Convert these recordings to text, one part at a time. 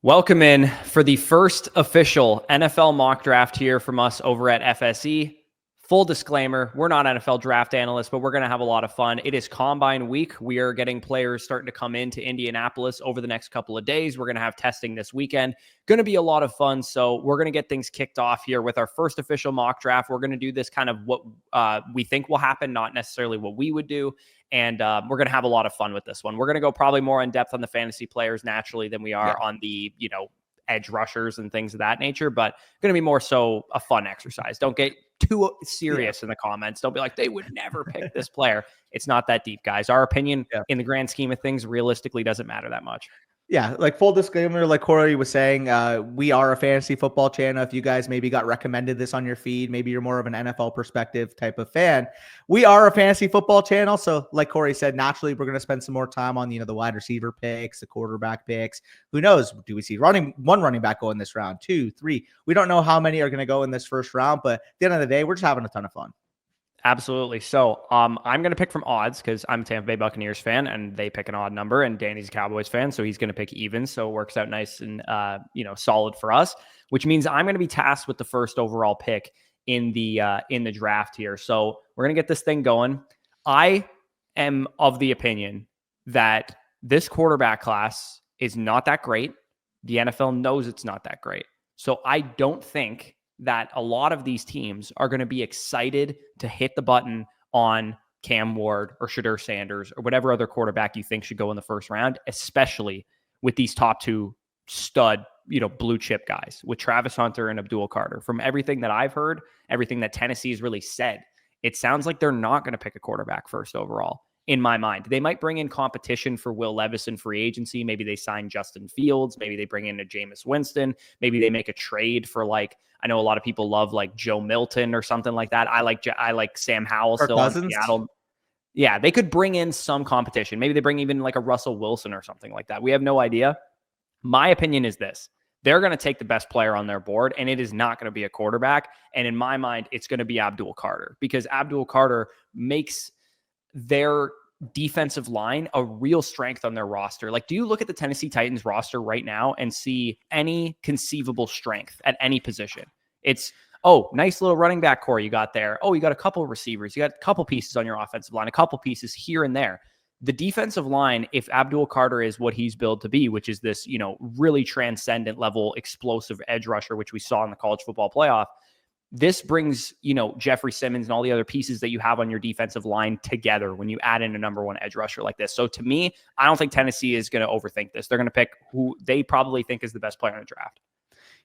Welcome in for the first official NFL mock draft here from us over at FSE. Full disclaimer, we're not NFL draft analysts, but we're going to have a lot of fun. It is Combine week. We are getting players starting to come into Indianapolis over the next couple of days. We're going to have testing this weekend. Going to be a lot of fun. So we're going to get things kicked off here with our first official mock draft. We're going to do this kind of what we think will happen, not necessarily what we would do. And we're going to have a lot of fun with this one. We're going to go probably more in depth on the fantasy players naturally than we are on the, edge rushers and things of that nature, but going to be more so a fun exercise. Don't get too serious in the comments. Don't be like, they would never pick this player. It's not that deep, guys. Our opinion in the grand scheme of things realistically doesn't matter that much. Yeah, like full disclaimer, like Corey was saying, we are a fantasy football channel. If you guys maybe got recommended this on your feed, maybe you're more of an NFL perspective type of fan. We are a fantasy football channel. So like Corey said, naturally, we're going to spend some more time on, the wide receiver picks, the quarterback picks. Who knows? Do we see one running back go in this round, 2, 3? We don't know how many are going to go in this first round, but at the end of the day, we're just having a ton of fun. Absolutely. So I'm going to pick from odds because I'm a Tampa Bay Buccaneers fan and they pick an odd number, and Danny's a Cowboys fan, so he's going to pick even. So it works out nice and solid for us, which means I'm going to be tasked with the first overall pick in the draft here. So we're going to get this thing going. I am of the opinion that this quarterback class is not that great. The NFL knows it's not that great. So I don't think that a lot of these teams are going to be excited to hit the button on Cam Ward or Shedeur Sanders or whatever other quarterback you think should go in the first round, especially with these top two stud, blue chip guys with Travis Hunter and Abdul Carter. From everything that I've heard, everything that Tennessee has really said, it sounds like they're not going to pick a quarterback first overall. In my mind, they might bring in competition for Will Levis in free agency. Maybe they sign Justin Fields. Maybe they bring in a Jameis Winston. Maybe they make a trade for I know a lot of people love Joe Milton or something like that. I like Sam Howell still in Seattle. Yeah, they could bring in some competition. Maybe they bring even a Russell Wilson or something like that. We have no idea. My opinion is this. They're going to take the best player on their board, and it is not going to be a quarterback. And in my mind, it's going to be Abdul Carter, because Abdul Carter makes their defensive line a real strength on their roster. Do you look at the Tennessee Titans roster right now and see any conceivable strength at any position? It's, nice little running back core you got there. You got a couple of receivers. You got a couple pieces on your offensive line, a couple pieces here and there. The defensive line, if Abdul Carter is what he's billed to be, which is this, really transcendent level explosive edge rusher, which we saw in the college football playoff, this brings, Jeffrey Simmons and all the other pieces that you have on your defensive line together when you add in a number one edge rusher like this. So to me, I don't think Tennessee is going to overthink this. They're going to pick who they probably think is the best player in the draft.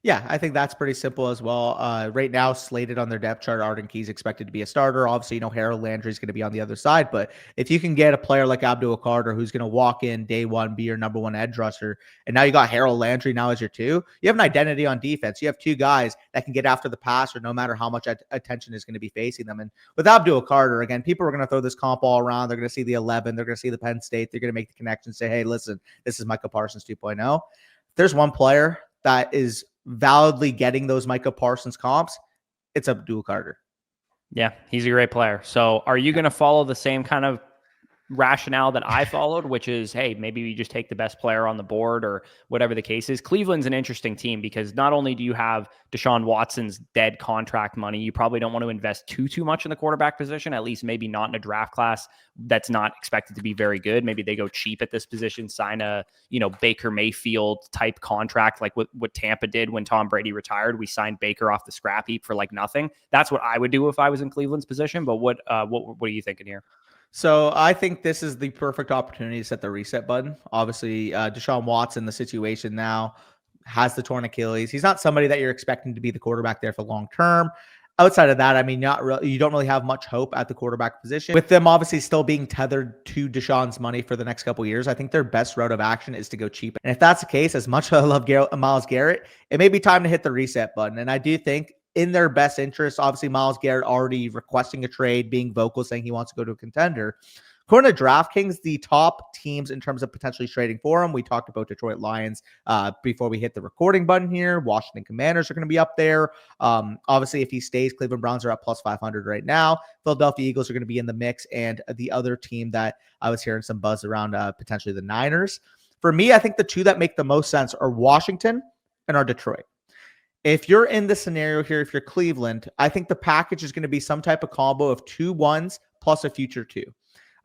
Yeah, I think that's pretty simple as well. Right now, slated on their depth chart, Arden Key's expected to be a starter. Obviously, Harold Landry is going to be on the other side. But if you can get a player like Abdul Carter, who's going to walk in day one, be your number one edge rusher, and now you got Harold Landry now as your two, you have an identity on defense. You have two guys that can get after the passer no matter how much attention is going to be facing them. And with Abdul Carter, again, people are going to throw this comp all around. They're going to see the 11. They're going to see the Penn State. They're going to make the connection, say, hey, listen, this is Micah Parsons 2.0. There's one player that is validly getting those Micah Parsons comps, it's Abdul Carter. Yeah, he's a great player. So are you going to follow the same kind of rationale that I followed, which is, hey, maybe you just take the best player on the board or whatever the case is? Cleveland's an interesting team because not only do you have Deshaun Watson's dead contract money, you probably don't want to invest too much in the quarterback position, at least maybe not in a draft class that's not expected to be very good. Maybe they go cheap at this position, sign a, Baker Mayfield type contract, like what Tampa did when Tom Brady retired. We signed Baker off the scrap heap for nothing. That's what I would do if I was in Cleveland's position. But what are you thinking here? So I think this is the perfect opportunity to set the reset button. Obviously, Deshaun Watson, the situation now, has the torn Achilles. He's not somebody that you're expecting to be the quarterback there for long term. Outside of that, you don't really have much hope at the quarterback position. With them obviously still being tethered to Deshaun's money for the next couple of years, I think their best route of action is to go cheap. And if that's the case, as much as I love Myles Garrett, it may be time to hit the reset button. And I do think in their best interest, obviously Myles Garrett already requesting a trade, being vocal, saying he wants to go to a contender. According to DraftKings, the top teams in terms of potentially trading for him, we talked about Detroit Lions before we hit the recording button here. Washington Commanders are going to be up there. Obviously, if he stays, Cleveland Browns are at plus 500 right now. Philadelphia Eagles are going to be in the mix. And the other team that I was hearing some buzz around, potentially the Niners. For me, I think the two that make the most sense are Washington and are Detroit. If you're in the scenario here, if you're Cleveland, I think the package is going to be some type of combo of 2 1s plus a future 2.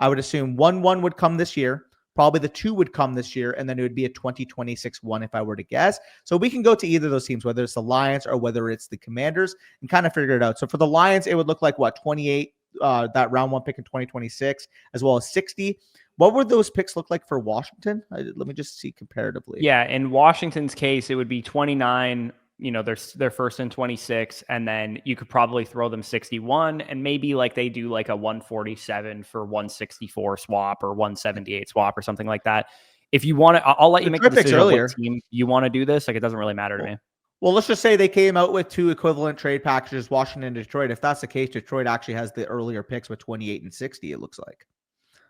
I would assume 1-1 would come this year. Probably the 2 would come this year, and then it would be a 2026 1 if I were to guess. So we can go to either of those teams, whether it's the Lions or whether it's the Commanders, and kind of figure it out. So for the Lions, it would look like what, 28, that round 1 pick in 2026, as well as 60. What would those picks look like for Washington? Let me just see comparatively. Yeah, in Washington's case, it would be 29. They're first in 26, and then you could probably throw them 61, and maybe like they do like a 147 for 164 swap or 178 swap or something like that. If you want to, I'll let you make the decision earlier. What team you want to do this. Like, it doesn't really matter to me. Well, let's just say they came out with 2 equivalent trade packages, Washington and Detroit. If that's the case, Detroit actually has the earlier picks with 28 and 60, it looks like.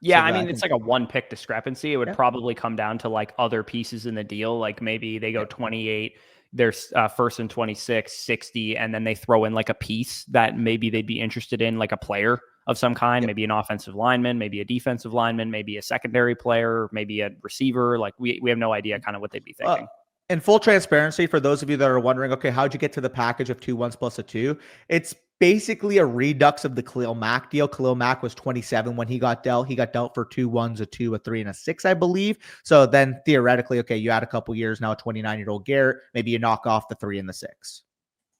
Yeah, so I mean, it's like a 1-pick discrepancy. It would probably come down to like other pieces in the deal. Like maybe they go 28, there's first and 26, 60, and then they throw in like a piece that maybe they'd be interested in, like a player of some kind, maybe an offensive lineman, maybe a defensive lineman, maybe a secondary player, maybe a receiver. Like we have no idea kind of what they'd be thinking. In full transparency, for those of you that are wondering, okay, how'd you get to the package of 2 1s plus a 2? It's basically a redux of the Khalil Mack deal. Khalil Mack was 27 when he got dealt. He got dealt for 2 1s, a 2, a 3, and a 6, I believe. So then theoretically, okay, you add a couple years, now a 29-year-old Garrett, maybe you knock off the 3 and the 6.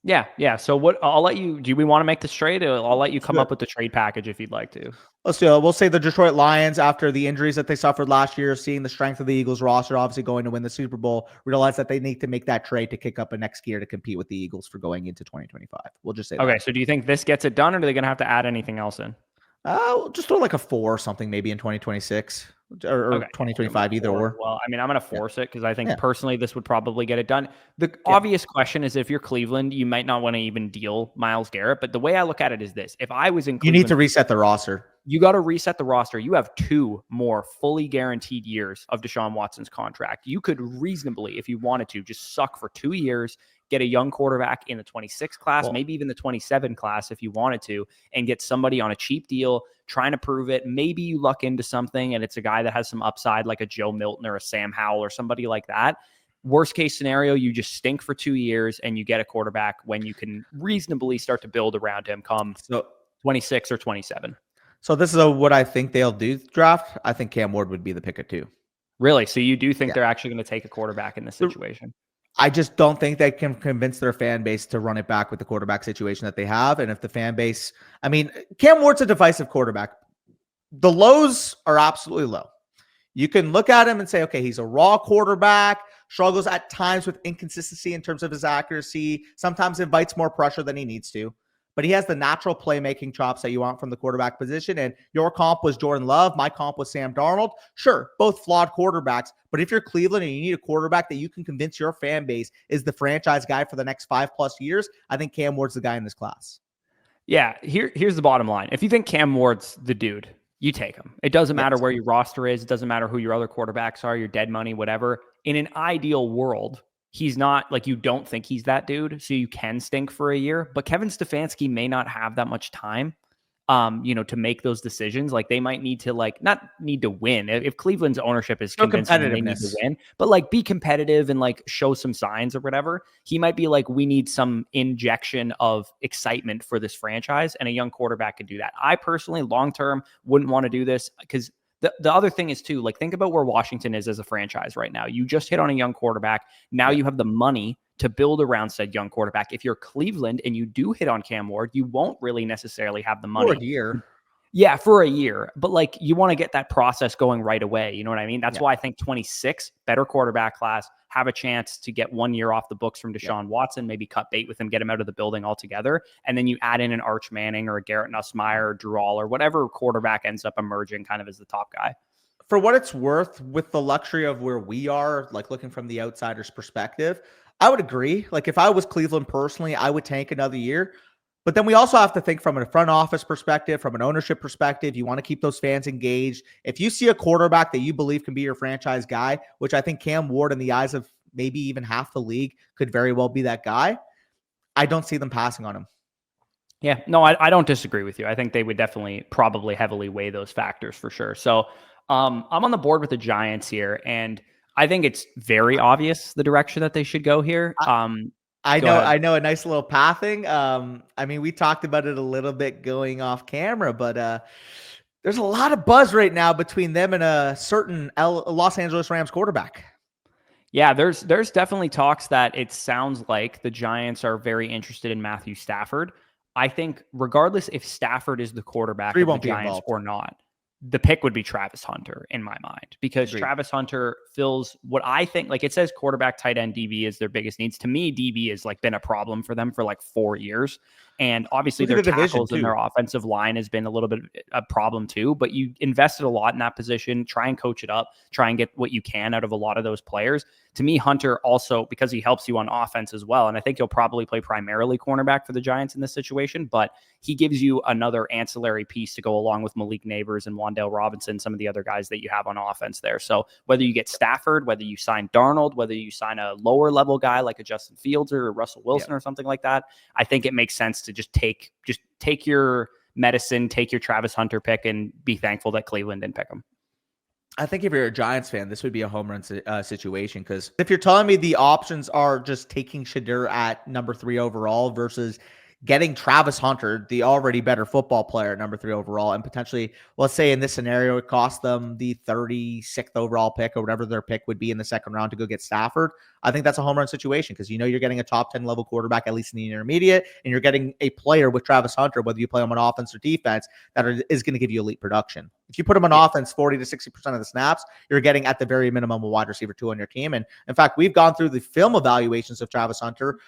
Yeah. So what I'll let you, do we want to make this trade? I'll let you come up with the trade package if you'd like to. Let's do it. We'll say the Detroit Lions, after the injuries that they suffered last year, seeing the strength of the Eagles roster, obviously going to win the Super Bowl, realize that they need to make that trade to kick up a next gear to compete with the Eagles for going into 2025. We'll just say okay, that. So do you think this gets it done, or are they going to have to add anything else in? We'll just throw like a 4 or something maybe in 2026 or 2025, either or. Well, I mean, I'm going to force it because I think personally this would probably get it done. The obvious question is, if you're Cleveland, you might not want to even deal Myles Garrett. But the way I look at it is this: if I was in Cleveland, you need to reset the roster. You got to reset the roster. You have 2 more fully guaranteed years of Deshaun Watson's contract. You could reasonably, if you wanted to, just suck for 2 years, get a young quarterback in the 26 class, maybe even the 27 class if you wanted to, and get somebody on a cheap deal, trying to prove it. Maybe you luck into something and it's a guy that has some upside, like a Joe Milton or a Sam Howell or somebody like that. Worst case scenario, you just stink for 2 years and you get a quarterback when you can reasonably start to build around him come 26 or 27. So this is what I think they'll do draft. I think Cam Ward would be the pick at 2. Really? So you do think they're actually going to take a quarterback in this situation? I just don't think they can convince their fan base to run it back with the quarterback situation that they have. And if the fan base, I mean, Cam Ward's a divisive quarterback. The lows are absolutely low. You can look at him and say, okay, he's a raw quarterback, struggles at times with inconsistency in terms of his accuracy, sometimes invites more pressure than he needs to. But he has the natural playmaking chops that you want from the quarterback position. And your comp was Jordan Love. My comp was Sam Darnold. Sure, both flawed quarterbacks. But if you're Cleveland and you need a quarterback that you can convince your fan base is the franchise guy for the next 5+ years, I think Cam Ward's the guy in this class. Yeah, here's the bottom line. If you think Cam Ward's the dude, you take him. It doesn't matter where your roster is. It doesn't matter who your other quarterbacks are, your dead money, whatever. In an ideal world, he's not like, you don't think he's that dude, so you can stink for a year. But Kevin Stefanski may not have that much time, to make those decisions. Like, they might need to, like, not need to win. If Cleveland's ownership is convincing they need to win, but like be competitive and like show some signs or whatever, he might be like, we need some injection of excitement for this franchise, and a young quarterback could do that. I personally, long term, wouldn't want to do this because the other thing is too, like, think about where Washington is as a franchise right now. You just hit on a young quarterback. Now you have the money to build around said young quarterback. If you're Cleveland and you do hit on Cam Ward, you won't really necessarily have the money. For a year. Yeah, for a year. But like, you want to get that process going right away. You know what I mean? That's why I think 26, better quarterback class, have a chance to get 1 year off the books from Deshaun Watson, maybe cut bait with him, get him out of the building altogether. And then you add in an Arch Manning or a Garrett Nussmeier or Drew All or whatever quarterback ends up emerging kind of as the top guy. For what it's worth, with the luxury of where we are, like looking from the outsider's perspective, I would agree. Like, if I was Cleveland personally, I would tank another year. But then we also have to think from a front office perspective, from an ownership perspective. You want to keep those fans engaged. If you see a quarterback that you believe can be your franchise guy, which I think Cam Ward, in the eyes of maybe even half the league, could very well be that guy, I don't see them passing on him. Yeah, no, I don't disagree with you. I think they would definitely probably heavily weigh those factors for sure. So I'm on the board with the Giants here, and I think it's very obvious the direction that they should go here. I Go know, ahead. I know a nice little pathing. I mean, we talked about it a little bit going off camera, but there's a lot of buzz right now between them and a certain Los Angeles Rams quarterback. Yeah, there's definitely talks that it sounds like the Giants are very interested in Matthew Stafford. I think regardless if Stafford is the quarterback Three of the won't be Giants involved. or not, the pick would be Travis Hunter in my mind, because Agreed. Travis Hunter fills what I think, like it says quarterback, tight end, DB is their biggest needs. To me, DB has like been a problem for them for like 4 years. And obviously Look at their the division tackles and their too. offensive line has been a little bit a problem too, but you invested a lot in that position. Try and coach it up, try and get what you can out of a lot of those players. To me, Hunter also, because he helps you on offense as well, and I think he'll probably play primarily cornerback for the Giants in this situation, but he gives you another ancillary piece to go along with Malik Neighbors and Wan'Dale Robinson, some of the other guys that you have on offense there. So whether you get Stafford, whether you sign Darnold, whether you sign a lower level guy like a Justin Fields or Russell Wilson or something like that, I think it makes sense to just take your medicine, take your Travis Hunter pick, and be thankful that Cleveland didn't pick him. I think if you're a Giants fan, this would be a home run situation, because if you're telling me the options are just taking Shadur at number 3 overall versus getting Travis Hunter, the already better football player at number 3 overall, and potentially, let's say in this scenario, it cost them the 36th overall pick or whatever their pick would be in the second round to go get Stafford, I think that's a home run situation, because you know you're getting a top 10 level quarterback, at least in the intermediate, and you're getting a player with Travis Hunter, whether you play him on offense or defense, that is going to give you elite production. If you put him on offense 40 to 60% of the snaps, you're getting at the very minimum a wide receiver 2 on your team. And in fact, we've gone through the film evaluations of Travis Hunter.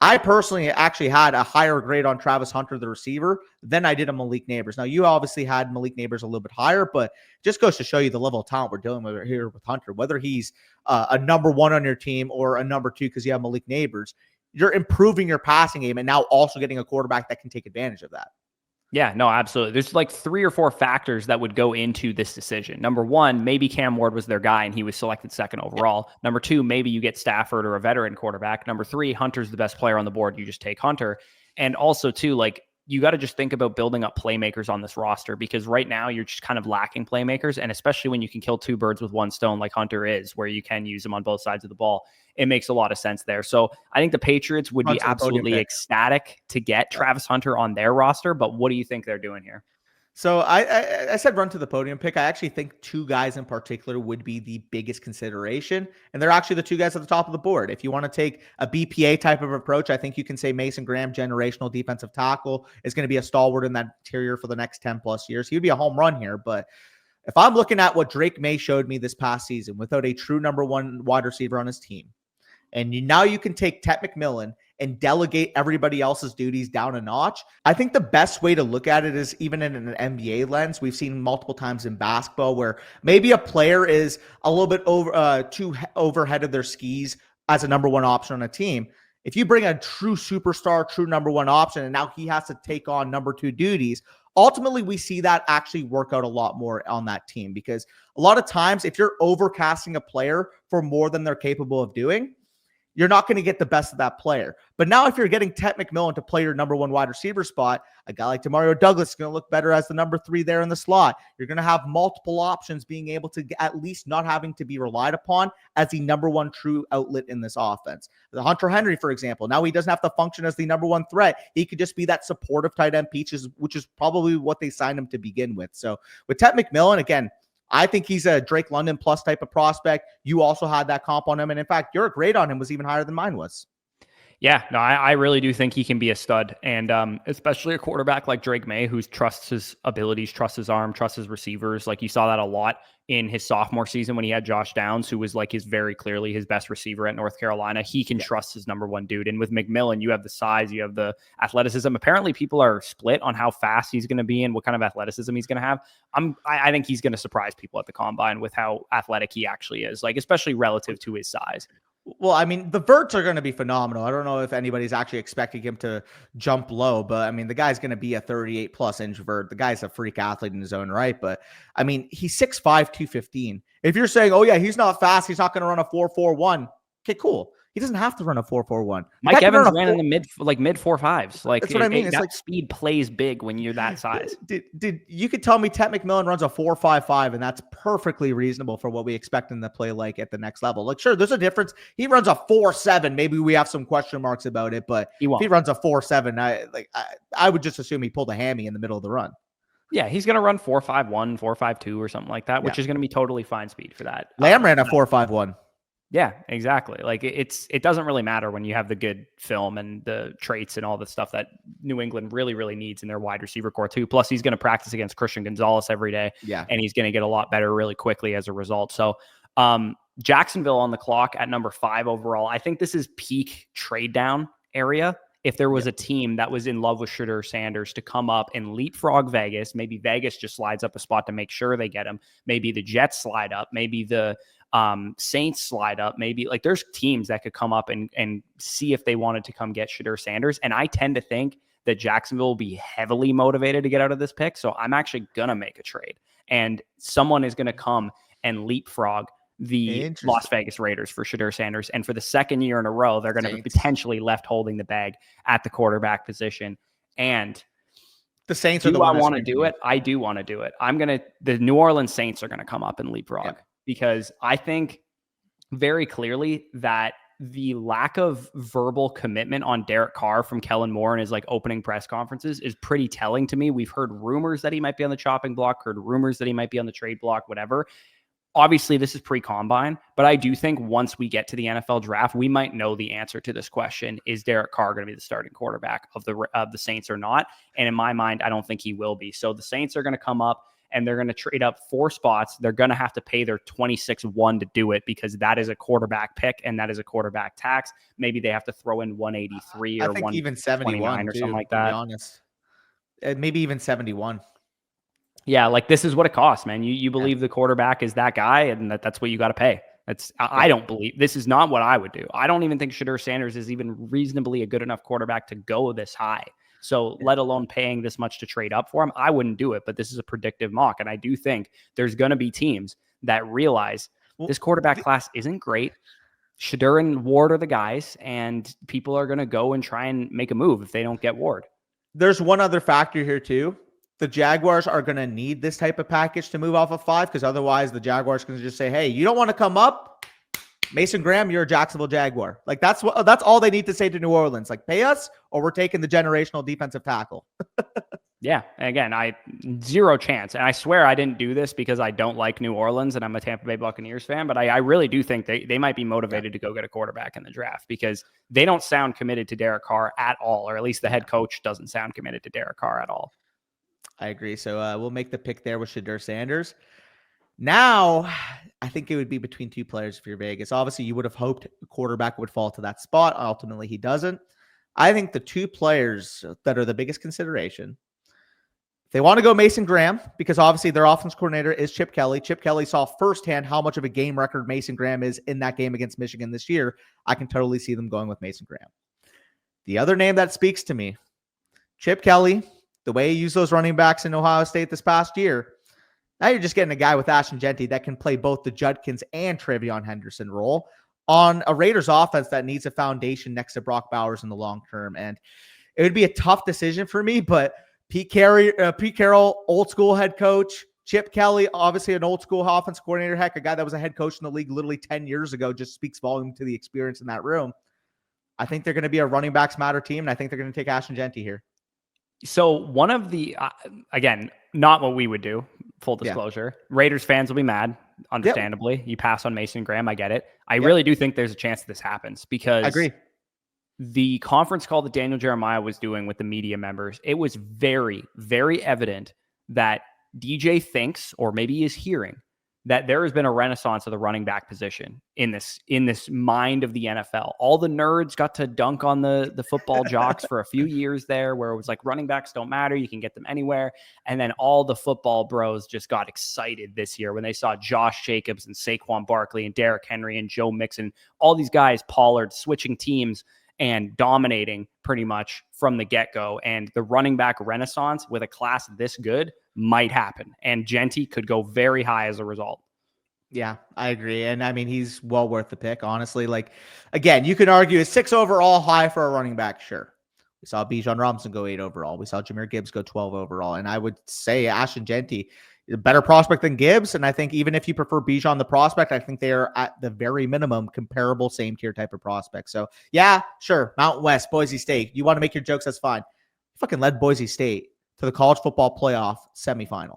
I personally actually had a higher grade on Travis Hunter, the receiver, than I did on Malik Neighbors. Now, you obviously had Malik Neighbors a little bit higher, but just goes to show you the level of talent we're dealing with here with Hunter. Whether he's a number 1 on your team or a number 2 because you have Malik Neighbors, you're improving your passing game and now also getting a quarterback that can take advantage of that. Yeah, no, absolutely. There's like 3 or 4 factors that would go into this decision. Number 1, maybe Cam Ward was their guy and he was selected 2nd overall. Number 2, maybe you get Stafford or a veteran quarterback. Number 3, Hunter's the best player on the board. You just take Hunter. And also too, like, you got to just think about building up playmakers on this roster, because right now you're just kind of lacking playmakers. And especially when you can kill 2 birds with 1 stone, like Hunter is, where you can use him on both sides of the ball, it makes a lot of sense there. So I think the Patriots would be absolutely ecstatic to get Travis Hunter on their roster. But what do you think they're doing here? So I said run to the podium pick. I actually think 2 guys in particular would be the biggest consideration, and they're actually the 2 guys at the top of the board. If you want to take a BPA type of approach, I think you can say Mason Graham, generational defensive tackle, is going to be a stalwart in that interior for the next 10 plus years. He would be a home run here, but if I'm looking at what Drake May showed me this past season without a true number 1 wide receiver on his team, and now you can take Tet McMillan and delegate everybody else's duties down a notch. I think the best way to look at it is even in an NBA lens. We've seen multiple times in basketball where maybe a player is a little bit too overhead of their skis as a number 1 option on a team. If you bring a true superstar, true number 1 option, and now he has to take on number 2 duties, ultimately we see that actually work out a lot more on that team, because a lot of times if you're overcasting a player for more than they're capable of doing, you're not going to get the best of that player. But now if you're getting Tet McMillan to play your number 1 wide receiver spot, a guy like Demario Douglas is going to look better as the number 3 there in the slot. You're going to have multiple options, being able to at least not having to be relied upon as the number 1 true outlet in this offense. The Hunter Henry, for example, now he doesn't have to function as the number 1 threat. He could just be that supportive tight end piece, which is probably what they signed him to begin with. So with Tet McMillan, again, I think he's a Drake London plus type of prospect. You also had that comp on him. And in fact, your grade on him was even higher than mine was. Yeah, no, I really do think he can be a stud. And especially a quarterback like Drake May, who trusts his abilities, trusts his arm, trusts his receivers. Like you saw that a lot in his sophomore season when he had Josh Downs, who was like very clearly his best receiver at North Carolina. He can trust his number 1 dude. And with McMillan, you have the size, you have the athleticism. Apparently people are split on how fast he's going to be and what kind of athleticism he's going to have. I think he's going to surprise people at the combine with how athletic he actually is, like especially relative to his size. Well, I mean, the verts are going to be phenomenal. I don't know if anybody's actually expecting him to jump low, but I mean, the guy's going to be a 38 plus inch vert. The guy's a freak athlete in his own right. But I mean, he's 6'5", 215. If you're saying, oh yeah, he's not fast, he's not going to run a 4.41. Okay, cool. He doesn't have to run a 4.41. Mike Evans ran in the mid 4.5s. Like, that's what I mean. It's that like speed plays big when you're that size. Did you could tell me Ted McMillan runs a 4.55, and that's perfectly reasonable for what we expect him to play like at the next level. Like, sure, there's a difference. He runs a 4.7. Maybe we have some question marks about it, but if he runs a 4.7, I would just assume he pulled a hammy in the middle of the run. Yeah, he's going to run 4.51, 4.52 or something like that, which is going to be totally fine speed for that. Lamb ran a 4.51. Yeah, exactly. Like it doesn't really matter when you have the good film and the traits and all the stuff that New England really, really needs in their wide receiver core too. Plus he's going to practice against Christian Gonzalez every day. Yeah. And he's going to get a lot better really quickly as a result. So Jacksonville on the clock at number 5 overall. I think this is peak trade down area. If there was a team that was in love with Shedeur Sanders to come up and leapfrog Vegas, maybe Vegas just slides up a spot to make sure they get him. Maybe the Jets slide up. Maybe the Saints slide up. Maybe like there's teams that could come up and see if they wanted to come get Shedeur Sanders. And I tend to think that Jacksonville will be heavily motivated to get out of this pick. So I'm actually going to make a trade. And someone is going to come and leapfrog the Las Vegas Raiders for Shedeur Sanders. And for the second year in a row, they're going to be potentially left holding the bag at the quarterback position. And the Saints are the ones. Do I want to do it? I do want to do it. The New Orleans Saints are going to come up and leapfrog because I think very clearly that the lack of verbal commitment on Derek Carr from Kellen Moore in his like opening press conferences is pretty telling to me. We've heard rumors that he might be on the chopping block, heard rumors that he might be on the trade block, whatever. Obviously, this is pre-combine, but I do think once we get to the NFL draft, we might know the answer to this question. Is Derek Carr going to be the starting quarterback of the Saints or not? And in my mind, I don't think he will be. So the Saints are going to come up and they're going to trade up 4 spots. They're going to have to pay their 26-1 to do it because that is a quarterback pick and that is a quarterback tax. Maybe they have to throw in 183 or even 71 or something like that. To be honest, maybe even 71. Yeah, like this is what it costs, man. You believe the quarterback is that guy, and that's what you got to pay. I don't believe this is not what I would do. I don't even think Shedeur Sanders is even reasonably a good enough quarterback to go this high. So let alone paying this much to trade up for him, I wouldn't do it. But this is a predictive mock, and I do think there's going to be teams that realize this quarterback class isn't great. Shedeur and Ward are the guys, and people are going to go and try and make a move if they don't get Ward. There's one other factor here too. The Jaguars are going to need this type of package to move off of 5 because otherwise the Jaguars can just say, hey, you don't want to come up? Mason Graham, you're a Jacksonville Jaguar. Like that's all they need to say to New Orleans. Like pay us or we're taking the generational defensive tackle. Yeah. Again, zero chance. And I swear I didn't do this because I don't like New Orleans and I'm a Tampa Bay Buccaneers fan, but I really do think they might be motivated to go get a quarterback in the draft because they don't sound committed to Derek Carr at all, or at least the head coach doesn't sound committed to Derek Carr at all. I agree. So we'll make the pick there with Shedeur Sanders. Now, I think it would be between 2 players if you're Vegas. Obviously, you would have hoped a quarterback would fall to that spot. Ultimately, he doesn't. I think the 2 players that are the biggest consideration, they want to go Mason Graham because obviously their offense coordinator is Chip Kelly. Chip Kelly saw firsthand how much of a game record Mason Graham is in that game against Michigan this year. I can totally see them going with Mason Graham. The other name that speaks to me, Chip Kelly, the way he used those running backs in Ohio State this past year, now you're just getting a guy with Ashton Jeanty that can play both the Judkins and Treveyon Henderson role on a Raiders offense that needs a foundation next to Brock Bowers in the long term. And it would be a tough decision for me, but Pete Carroll, old school head coach, Chip Kelly, obviously an old school offense coordinator, heck, a guy that was a head coach in the league literally 10 years ago, just speaks volume to the experience in that room. I think they're going to be a running backs matter team, and I think they're going to take Ashton Jeanty here. So one of the, again, not what we would do, full disclosure. Yeah. Raiders fans will be mad, understandably. Yep. You pass on Mason Graham, I get it. I really do think there's a chance this happens because I agree. The conference call that Daniel Jeremiah was doing with the media members, it was very, very evident that DJ thinks, or maybe is hearing, that there has been a renaissance of the running back position in this mind of the NFL. All the nerds got to dunk on the football jocks for a few years there, where it was like running backs don't matter, you can get them anywhere. And then all the football bros just got excited this year when they saw Josh Jacobs and Saquon Barkley and Derrick Henry and Joe Mixon, all these guys, Pollard, switching teams and dominating pretty much from the get-go. And the running back renaissance with a class this good might happen. And Jeanty could go very high as a result. Yeah, I agree. And I mean, he's well worth the pick, honestly. Like, again, you can argue is 6 overall high for a running back? Sure. We saw Bijan Robinson go 8 overall. We saw Jahmyr Gibbs go 12 overall. And I would say Ashton Jeanty is a better prospect than Gibbs. And I think even if you prefer Bijan the prospect, I think they are at the very minimum comparable, same tier type of prospect. So yeah, sure. Mountain West, Boise State. You want to make your jokes, that's fine. You fucking led Boise State to the college football playoff semifinal.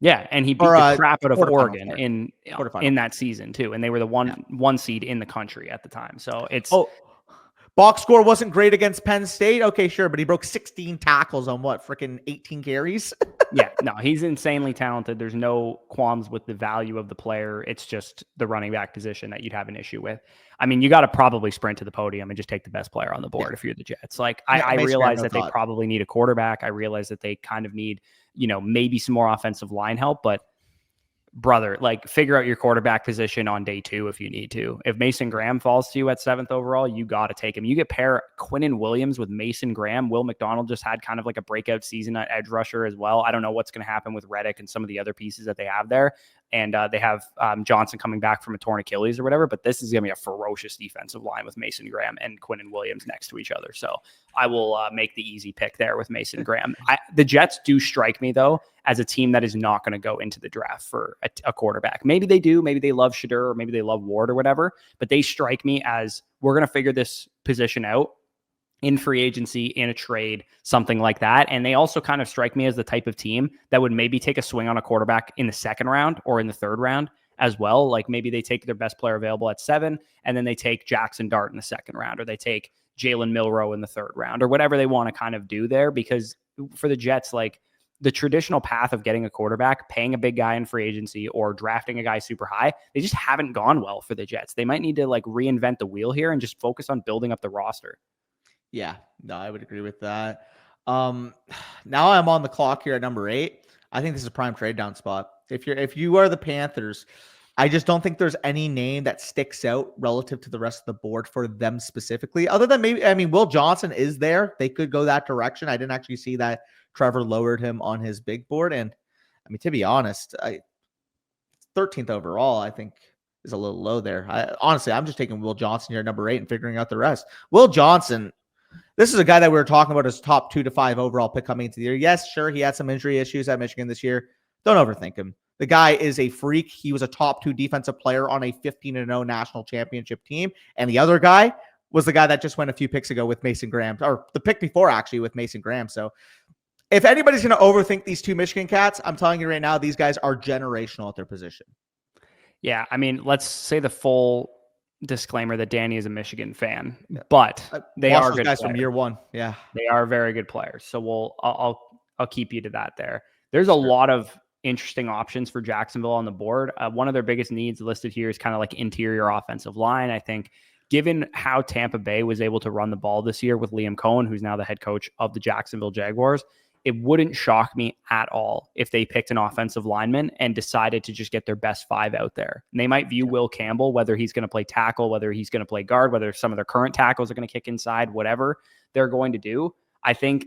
Yeah, and he beat the crap out of Oregon Quarterfinal. in that season too, and they were the one seed in the country at the time. So it's box score wasn't great against Penn State. Okay, sure, but he broke 16 tackles on what, freaking 18 carries. Yeah, no, he's insanely talented. There's no qualms with the value of the player. It's just the running back position that you'd have an issue with. I mean, you got to probably sprint to the podium and just take the best player on the board if you're the Jets. Like, I realize that they probably need a quarterback. I realize that they kind of need, maybe some more offensive line help, but brother, like, figure out your quarterback position on day 2 if you need to. If Mason Graham falls to you at 7th overall, you got to take him. You get pair Quinnen Williams with Mason Graham. Will McDonald just had kind of like a breakout season at edge rusher as well. I don't know what's going to happen with Reddick and some of the other pieces that they have there. And they have Johnson coming back from a torn Achilles or whatever, but this is going to be a ferocious defensive line with Mason Graham and Quinnen Williams next to each other. So I will make the easy pick there with Mason Graham. The Jets do strike me, though, as a team that is not going to go into the draft for a quarterback. Maybe they do. Maybe they love Shadur or maybe they love Ward or whatever, but they strike me as we're going to figure this position out in free agency, in a trade, something like that. And they also kind of strike me as the type of team that would maybe take a swing on a quarterback in the 2nd round or in the 3rd round as well. Like, maybe they take their best player available at 7, and then they take Jackson Dart in the 2nd round, or they take Jalen Milroe in the 3rd round, or whatever they want to kind of do there. Because for the Jets, like, the traditional path of getting a quarterback, paying a big guy in free agency, or drafting a guy super high, they just haven't gone well for the Jets. They might need to like reinvent the wheel here and just focus on building up the roster. Yeah, no, I would agree with that. Now I'm on the clock here at number 8. I think this is a prime trade down spot. If you are the Panthers, I just don't think there's any name that sticks out relative to the rest of the board for them specifically, other than Will Johnson is there. They could go that direction. I didn't actually see that Trevor lowered him on his big board. And I mean, to be honest, 13th overall, I think is a little low there. Honestly, I'm just taking Will Johnson here at number 8 and figuring out the rest. Will Johnson, this is a guy that we were talking about as top 2 to 5 overall pick coming into the year. Yes, sure, he had some injury issues at Michigan this year. Don't overthink him. The guy is a freak. He was a top 2 defensive player on a 15-0 national championship team. And the other guy was the guy that just went a few picks ago with Mason Graham, or the pick before actually with Mason Graham. So if anybody's going to overthink these 2 Michigan cats, I'm telling you right now, these guys are generational at their position. Yeah, I mean, let's say the full disclaimer that Danny is a Michigan fan, but they are good guys from year 1. Yeah, they are very good players. So I'll keep you to that there. There's a lot of interesting options for Jacksonville on the board. One of their biggest needs listed here is kind of like interior offensive line. I think given how Tampa Bay was able to run the ball this year with Liam Cohen, who's now the head coach of the Jacksonville Jaguars, it wouldn't shock me at all if they picked an offensive lineman and decided to just get their best 5 out there. And they might view Will Campbell, whether he's going to play tackle, whether he's going to play guard, whether some of their current tackles are going to kick inside, whatever they're going to do. I think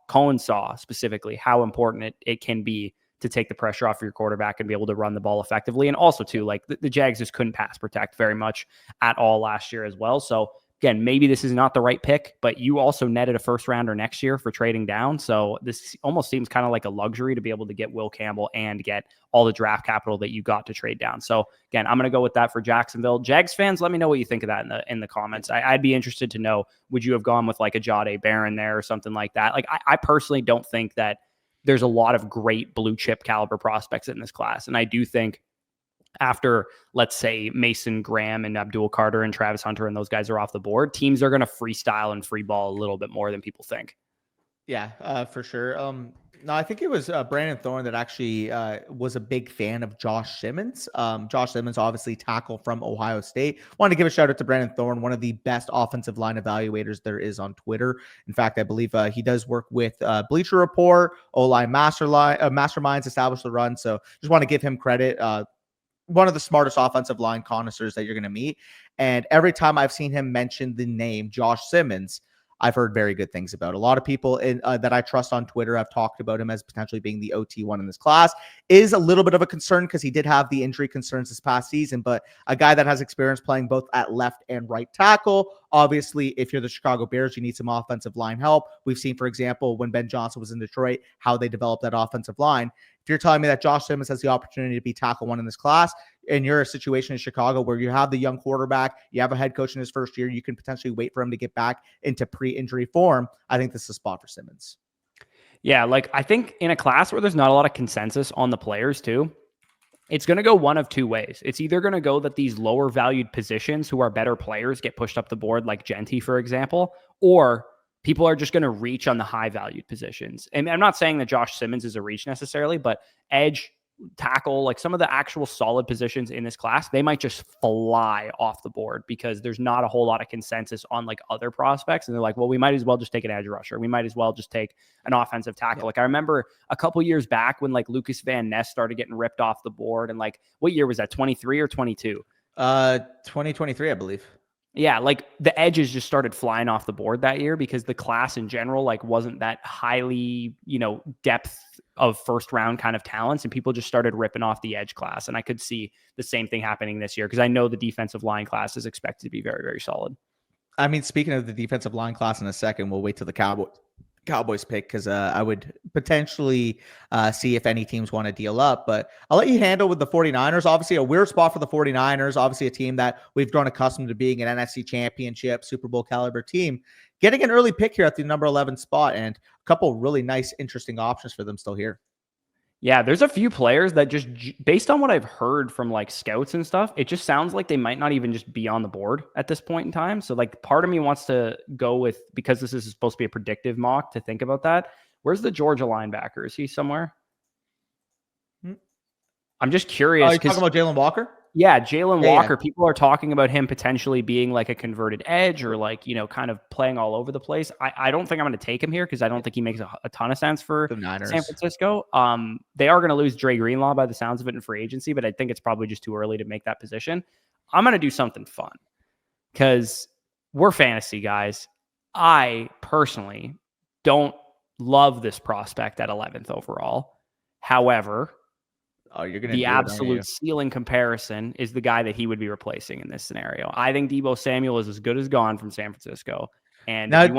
Cohen saw specifically how important it can be to take the pressure off your quarterback and be able to run the ball effectively. And also too, like the Jags just couldn't pass protect very much at all last year as well. So again, maybe this is not the right pick, but you also netted a 1st rounder next year for trading down. So this almost seems kind of like a luxury to be able to get Will Campbell and get all the draft capital that you got to trade down. So again, I'm going to go with that for Jacksonville. Jags fans, let me know what you think of that in the comments. I'd be interested to know, would you have gone with like a Jahdae Barron there or something like that? Like I personally don't think that there's a lot of great blue chip caliber prospects in this class. And I do think after, let's say, Mason Graham and Abdul Carter and Travis Hunter and those guys are off the board, teams are going to freestyle and free ball a little bit more than people think. Yeah, for sure. No, I think it was Brandon Thorne that actually was a big fan of Josh Simmons. Josh Simmons, obviously tackle from Ohio State. Want to give a shout out to Brandon Thorne, one of the best offensive line evaluators there is on Twitter. In fact, I believe he does work with Bleacher Report, O-line Masterminds, Establish the Run. So just want to give him credit. One of the smartest offensive line connoisseurs that you're going to meet. And every time I've seen him mention the name Josh Simmons, I've heard very good things about. A lot of people that I trust on Twitter have talked about him as potentially being the OT1 in this class. Is a little bit of a concern because he did have the injury concerns this past season, but a guy that has experience playing both at left and right tackle. Obviously, if you're the Chicago Bears, you need some offensive line help. We've seen, for example, when Ben Johnson was in Detroit, how they developed that offensive line. If you're telling me that Josh Simmons has the opportunity to be tackle one in this class, and you're a situation in Chicago where you have the young quarterback, you have a head coach in his first year, you can potentially wait for him to get back into pre-injury form. I think this is a spot for Simmons. Yeah, like I think in a class where there's not a lot of consensus on the players too, it's going to go one of two ways. It's either going to go that these lower valued positions who are better players get pushed up the board, like Jeanty, for example, or people are just going to reach on the high valued positions. And I'm not saying that Josh Simmons is a reach necessarily, but edge, tackle, like some of the actual solid positions in this class, they might just fly off the board because there's not a whole lot of consensus on like other prospects. And they're like, well, we might as well just take an edge rusher. We might as well just take an offensive tackle. Yeah. Like I remember a couple years back when like Lucas Van Ness started getting ripped off the board. And like, what year was that? 23 or 22? 2023, I believe. Yeah, like the edges just started flying off the board that year because the class in general like wasn't that highly, depth of first round kind of talents, and people just started ripping off the edge class. And I could see the same thing happening this year because I know the defensive line class is expected to be very, very solid. I mean, speaking of the defensive line class in a second, we'll wait till the Cowboys pick because I would potentially see if any teams want to deal up, but I'll let you handle with the 49ers. Obviously a weird spot for the 49ers, obviously a team that we've grown accustomed to being an NFC championship, Super Bowl caliber team, getting an early pick here at the number 11 spot, and a couple really nice, interesting options for them still here. Yeah, there's a few players that just, based on what I've heard from like scouts and stuff, it just sounds like they might not even just be on the board at this point in time. So like part of me wants to go with, because this is supposed to be a predictive mock, to think about that. Where's the Georgia linebacker? Is he somewhere? I'm just curious. Oh, you're talking about Jalen Walker? Yeah, Jalen Walker. Yeah. People are talking about him potentially being like a converted edge or like, kind of playing all over the place. I don't think I'm going to take him here because I don't think he makes a ton of sense for San Francisco. They are going to lose Dre Greenlaw by the sounds of it in free agency, but I think it's probably just too early to make that position. I'm going to do something fun because we're fantasy guys. I personally don't love this prospect at 11th overall. However, the absolute ceiling comparison is the guy that he would be replacing in this scenario. I think Deebo Samuel is as good as gone from San Francisco. And thing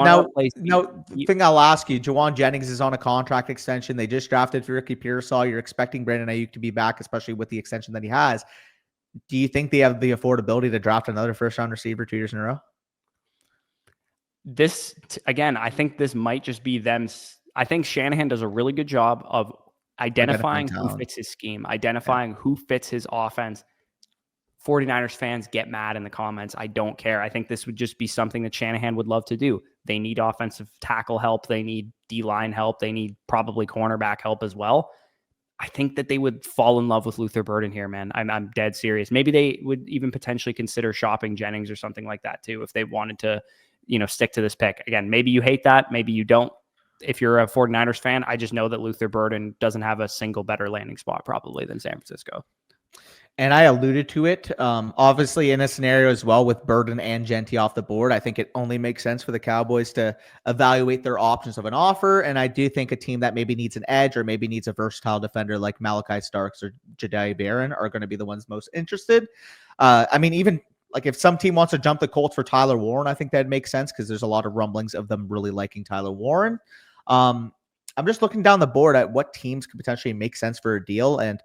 I'll ask you, Jawan Jennings is on a contract extension. They just drafted Ricky Pearsall. You're expecting Brandon Ayuk to be back, especially with the extension that he has. Do you think they have the affordability to draft another first-round receiver 2 years in a row? This, again, I think this might just be them. I think Shanahan does a really good job of identifying who fits his scheme, identifying who fits his offense. 49ers fans get mad in the comments. I don't care. I think this would just be something that Shanahan would love to do. They need offensive tackle help. They need D-line help. They need probably cornerback help as well. I think that they would fall in love with Luther Burden here, man. I'm dead serious. Maybe they would even potentially consider shopping Jennings or something like that too if they wanted to, stick to this pick. Again, maybe you hate that. Maybe you don't. If you're a 49ers fan, I just know that Luther Burden doesn't have a single better landing spot probably than San Francisco. And I alluded to it. Obviously, in a scenario as well with Burden and Jeanty off the board, I think it only makes sense for the Cowboys to evaluate their options of an offer. And I do think a team that maybe needs an edge or maybe needs a versatile defender like Malachi Starks or Jediah Barron are going to be the ones most interested. I mean, even like if some team wants to jump the Colts for Tyler Warren, I think that'd make sense because there's a lot of rumblings of them really liking Tyler Warren. I'm just looking down the board at what teams could potentially make sense for a deal and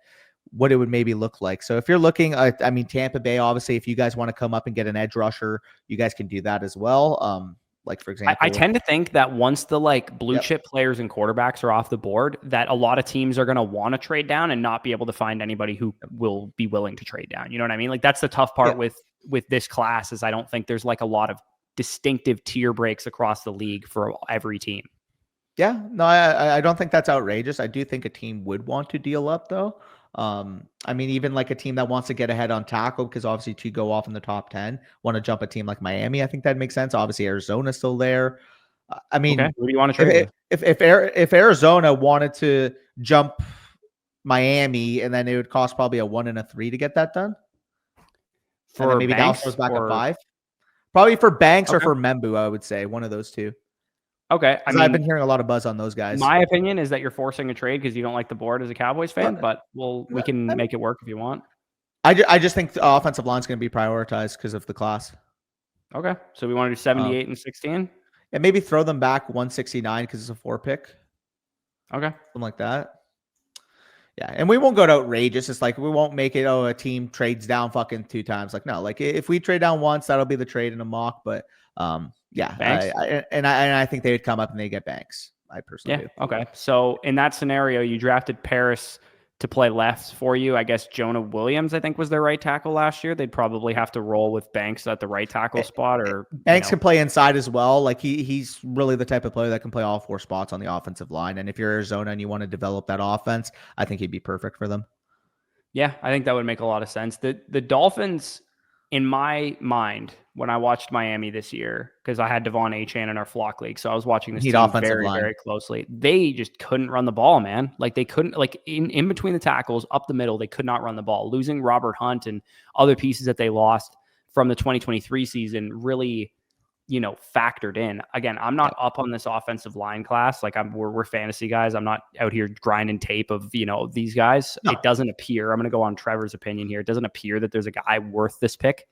what it would maybe look like. So if you're looking at, Tampa Bay, obviously, if you guys want to come up and get an edge rusher, you guys can do that as well. Like, for example, I tend to think that once the like blue chip players and quarterbacks are off the board, that a lot of teams are going to want to trade down and not be able to find anybody who will be willing to trade down. You know what I mean? Like that's the tough part with this class is I don't think there's like a lot of distinctive tier breaks across the league for every team. Yeah, no, I don't think that's outrageous. I do think a team would want to deal up though. Even like a team that wants to get ahead on tackle, because obviously to go off in the top 10, want to jump a team like Miami. I think that makes sense. Obviously Arizona's still there. Who do you want to trade with? If Arizona wanted to jump Miami, and then it would cost probably a 1 and a 3 to get that done. For maybe Dallas goes back at 5. Probably for Banks or for Membu, I would say one of those two. Okay. I Because I've been mean, hearing a lot of buzz on those guys. my opinion is that you're forcing a trade because you don't like the board as a Cowboys fan, but we can make it work if you want. I just think the offensive line is going to be prioritized because of the class. Okay. So we want to do 78 and 16? And maybe throw them back 169 because it's a 4 pick. Okay. Something like that. Yeah, and we won't go to outrageous. It's like we won't make it, a team trades down fucking 2 times. Like, no, like if we trade down once, that'll be the trade in a mock. But yeah, I think they would come up and they get Banks. I personally do. Okay. So in that scenario, you drafted Paris to play left for you. I guess Jonah Williams, I think, was their right tackle last year. They'd probably have to roll with Banks at the right tackle spot, or Banks can play inside as well. Like he's really the type of player that can play all 4 spots on the offensive line. And if you're Arizona and you want to develop that offense, I think he'd be perfect for them. Yeah, I think that would make a lot of sense. The Dolphins, in my mind, when I watched Miami this year, because I had Devon Achane in our flock league, so I was watching this team very, very closely. They just couldn't run the ball, man. Like they couldn't, like in between the tackles, up the middle, they could not run the ball. Losing Robert Hunt and other pieces that they lost from the 2023 season really, factored in. Again, I'm not up on this offensive line class. Like we're fantasy guys. I'm not out here grinding tape of, these guys. No. It doesn't appear, I'm going to go on Trevor's opinion here. It doesn't appear that there's a guy worth this pick.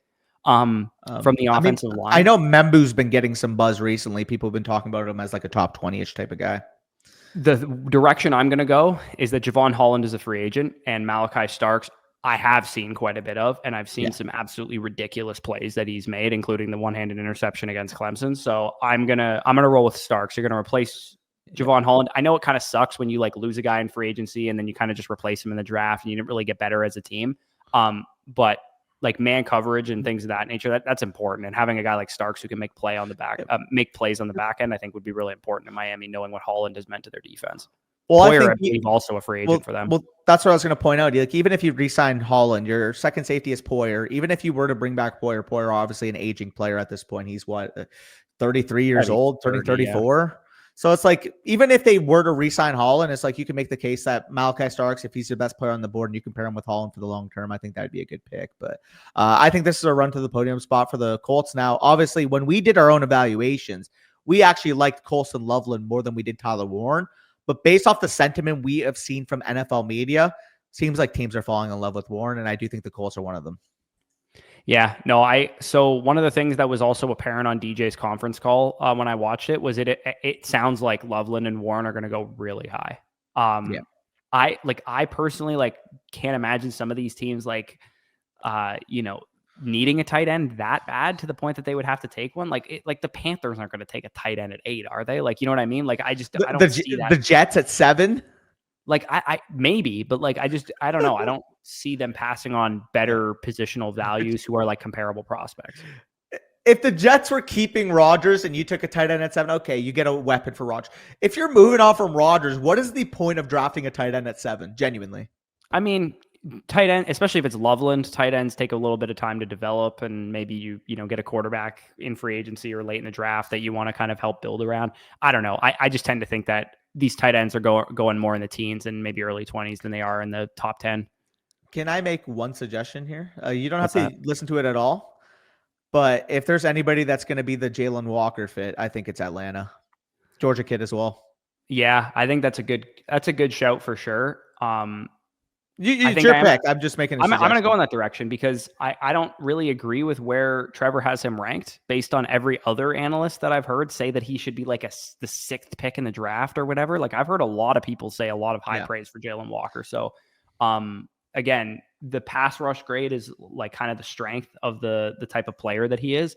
From the offensive line. I know Membu's been getting some buzz recently. People have been talking about him as like a top 20-ish type of guy. The direction I'm going to go is that Javon Holland is a free agent, and Malachi Starks I have seen quite a bit of, and I've seen some absolutely ridiculous plays that he's made, including the one-handed interception against Clemson. So I'm gonna roll with Starks. You're gonna replace Javon Holland. I know it kind of sucks when you like lose a guy in free agency and then you kind of just replace him in the draft and you didn't really get better as a team. But like man coverage and things of that nature, that's important. And having a guy like Starks who can make plays on the back end, I think would be really important in Miami, knowing what Holland has meant to their defense. Well, Poyer, I believe, also a free agent for them. Well, that's what I was going to point out. Like, even if you re-sign Holland, your second safety is Poyer. Even if you were to bring back Poyer obviously an aging player at this point. He's 33 years old, turning 34. Yeah. So it's like, even if they were to re-sign Holland, it's like you can make the case that Malachi Starks, if he's the best player on the board and you can pair him with Holland for the long term, I think that'd be a good pick. But I think this is a run to the podium spot for the Colts. Now, obviously, when we did our own evaluations, we actually liked Colson Loveland more than we did Tyler Warren. But based off the sentiment we have seen from NFL media, seems like teams are falling in love with Warren, and I do think the Colts are one of them. Yeah, no, so one of the things that was also apparent on DJ's conference call when I watched it was it sounds like Loveland and Warren are going to go really high. I personally can't imagine some of these teams needing a tight end that bad to the point that they would have to take one. Like the Panthers aren't going to take a tight end at 8, are they? Like, you know what I mean? Like, I don't see that. The Jets at 7. Like I maybe, but like, I don't know. I don't see them passing on better positional values who are like comparable prospects. If the Jets were keeping Rodgers and you took a tight end at 7, okay, you get a weapon for Rodgers. If you're moving off from Rodgers, what is the point of drafting a tight end at 7? Genuinely. I mean, tight end, especially if it's Loveland, tight ends take a little bit of time to develop, and maybe you get a quarterback in free agency or late in the draft that you want to kind of help build around. I don't know. I just tend to think that these tight ends are going more in the teens and maybe early 20s than they are in the top 10. Can I make one suggestion here? You don't have to listen to it at all, but if there's anybody that's going to be the Jalen Walker fit, I think it's Atlanta. Georgia kid as well. Yeah, I think that's a good shout for sure. It's your pick. I'm just making I'm going to go in that direction because I don't really agree with where Trevor has him ranked based on every other analyst that I've heard say that he should be like the 6th pick in the draft or whatever. Like, I've heard a lot of people say a lot of high praise for Jalen Walker. So, again, the pass rush grade is like kind of the strength of the type of player that he is.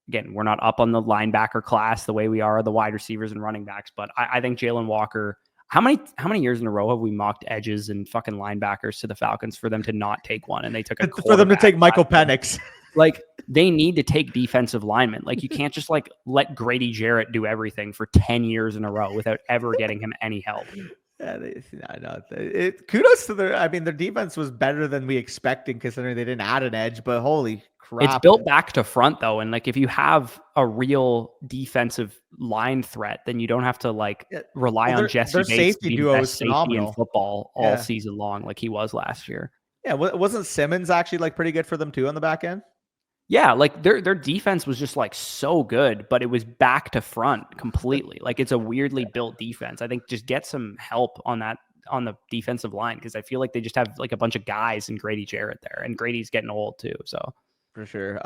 Again, we're not up on the linebacker class the way we are the wide receivers and running backs, but I think Jalen Walker. How many years in a row have we mocked edges and fucking linebackers to the Falcons for them to not take one, and they took for them to take Michael Penix? Like, they need to take defensive linemen. Like, you can't just like let Grady Jarrett do everything for 10 years in a row without ever getting him any help. Yeah, I know. Kudos to their defense was better than we expected considering they didn't add an edge. But holy crap, it's built back to front though, and like if you have a real defensive line threat, then you don't have to like rely on Jesse Bates to be the best safety in football all season long, like he was last year. Yeah, wasn't Simmons actually like pretty good for them too on the back end? Yeah, like their defense was just like so good, but it was back to front completely. Like it's a weirdly built defense. I think just get some help on the defensive line because I feel like they just have like a bunch of guys and Grady Jarrett there, and Grady's getting old too. So For sure.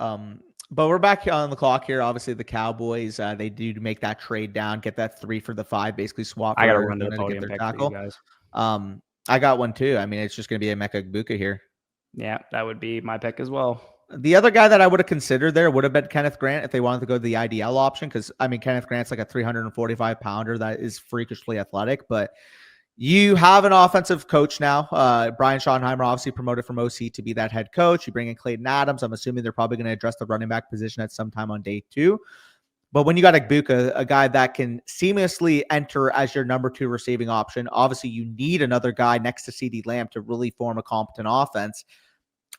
But we're back on the clock here. Obviously, the Cowboys, they do make that trade down, get that 3 for the 5, basically swap I for got to run to the Arizona to get podium their pick for you tackle. guys. I got one too. I mean, it's just going to be a Emeka Egbuka here. Yeah, that would be my pick as well. The other guy that I would have considered there would have been Kenneth Grant if they wanted to go to the IDL option. Because, I mean, Kenneth Grant's like a 345 pounder that is freakishly athletic. But you have an offensive coach now. Brian Schottenheimer, obviously promoted from OC to be that head coach. You bring in Clayton Adams. I'm assuming they're probably going to address the running back position at some time on day 2. But when you got Egbuka, a guy that can seamlessly enter as your number 2 receiving option, obviously you need another guy next to CeeDee Lamb to really form a competent offense.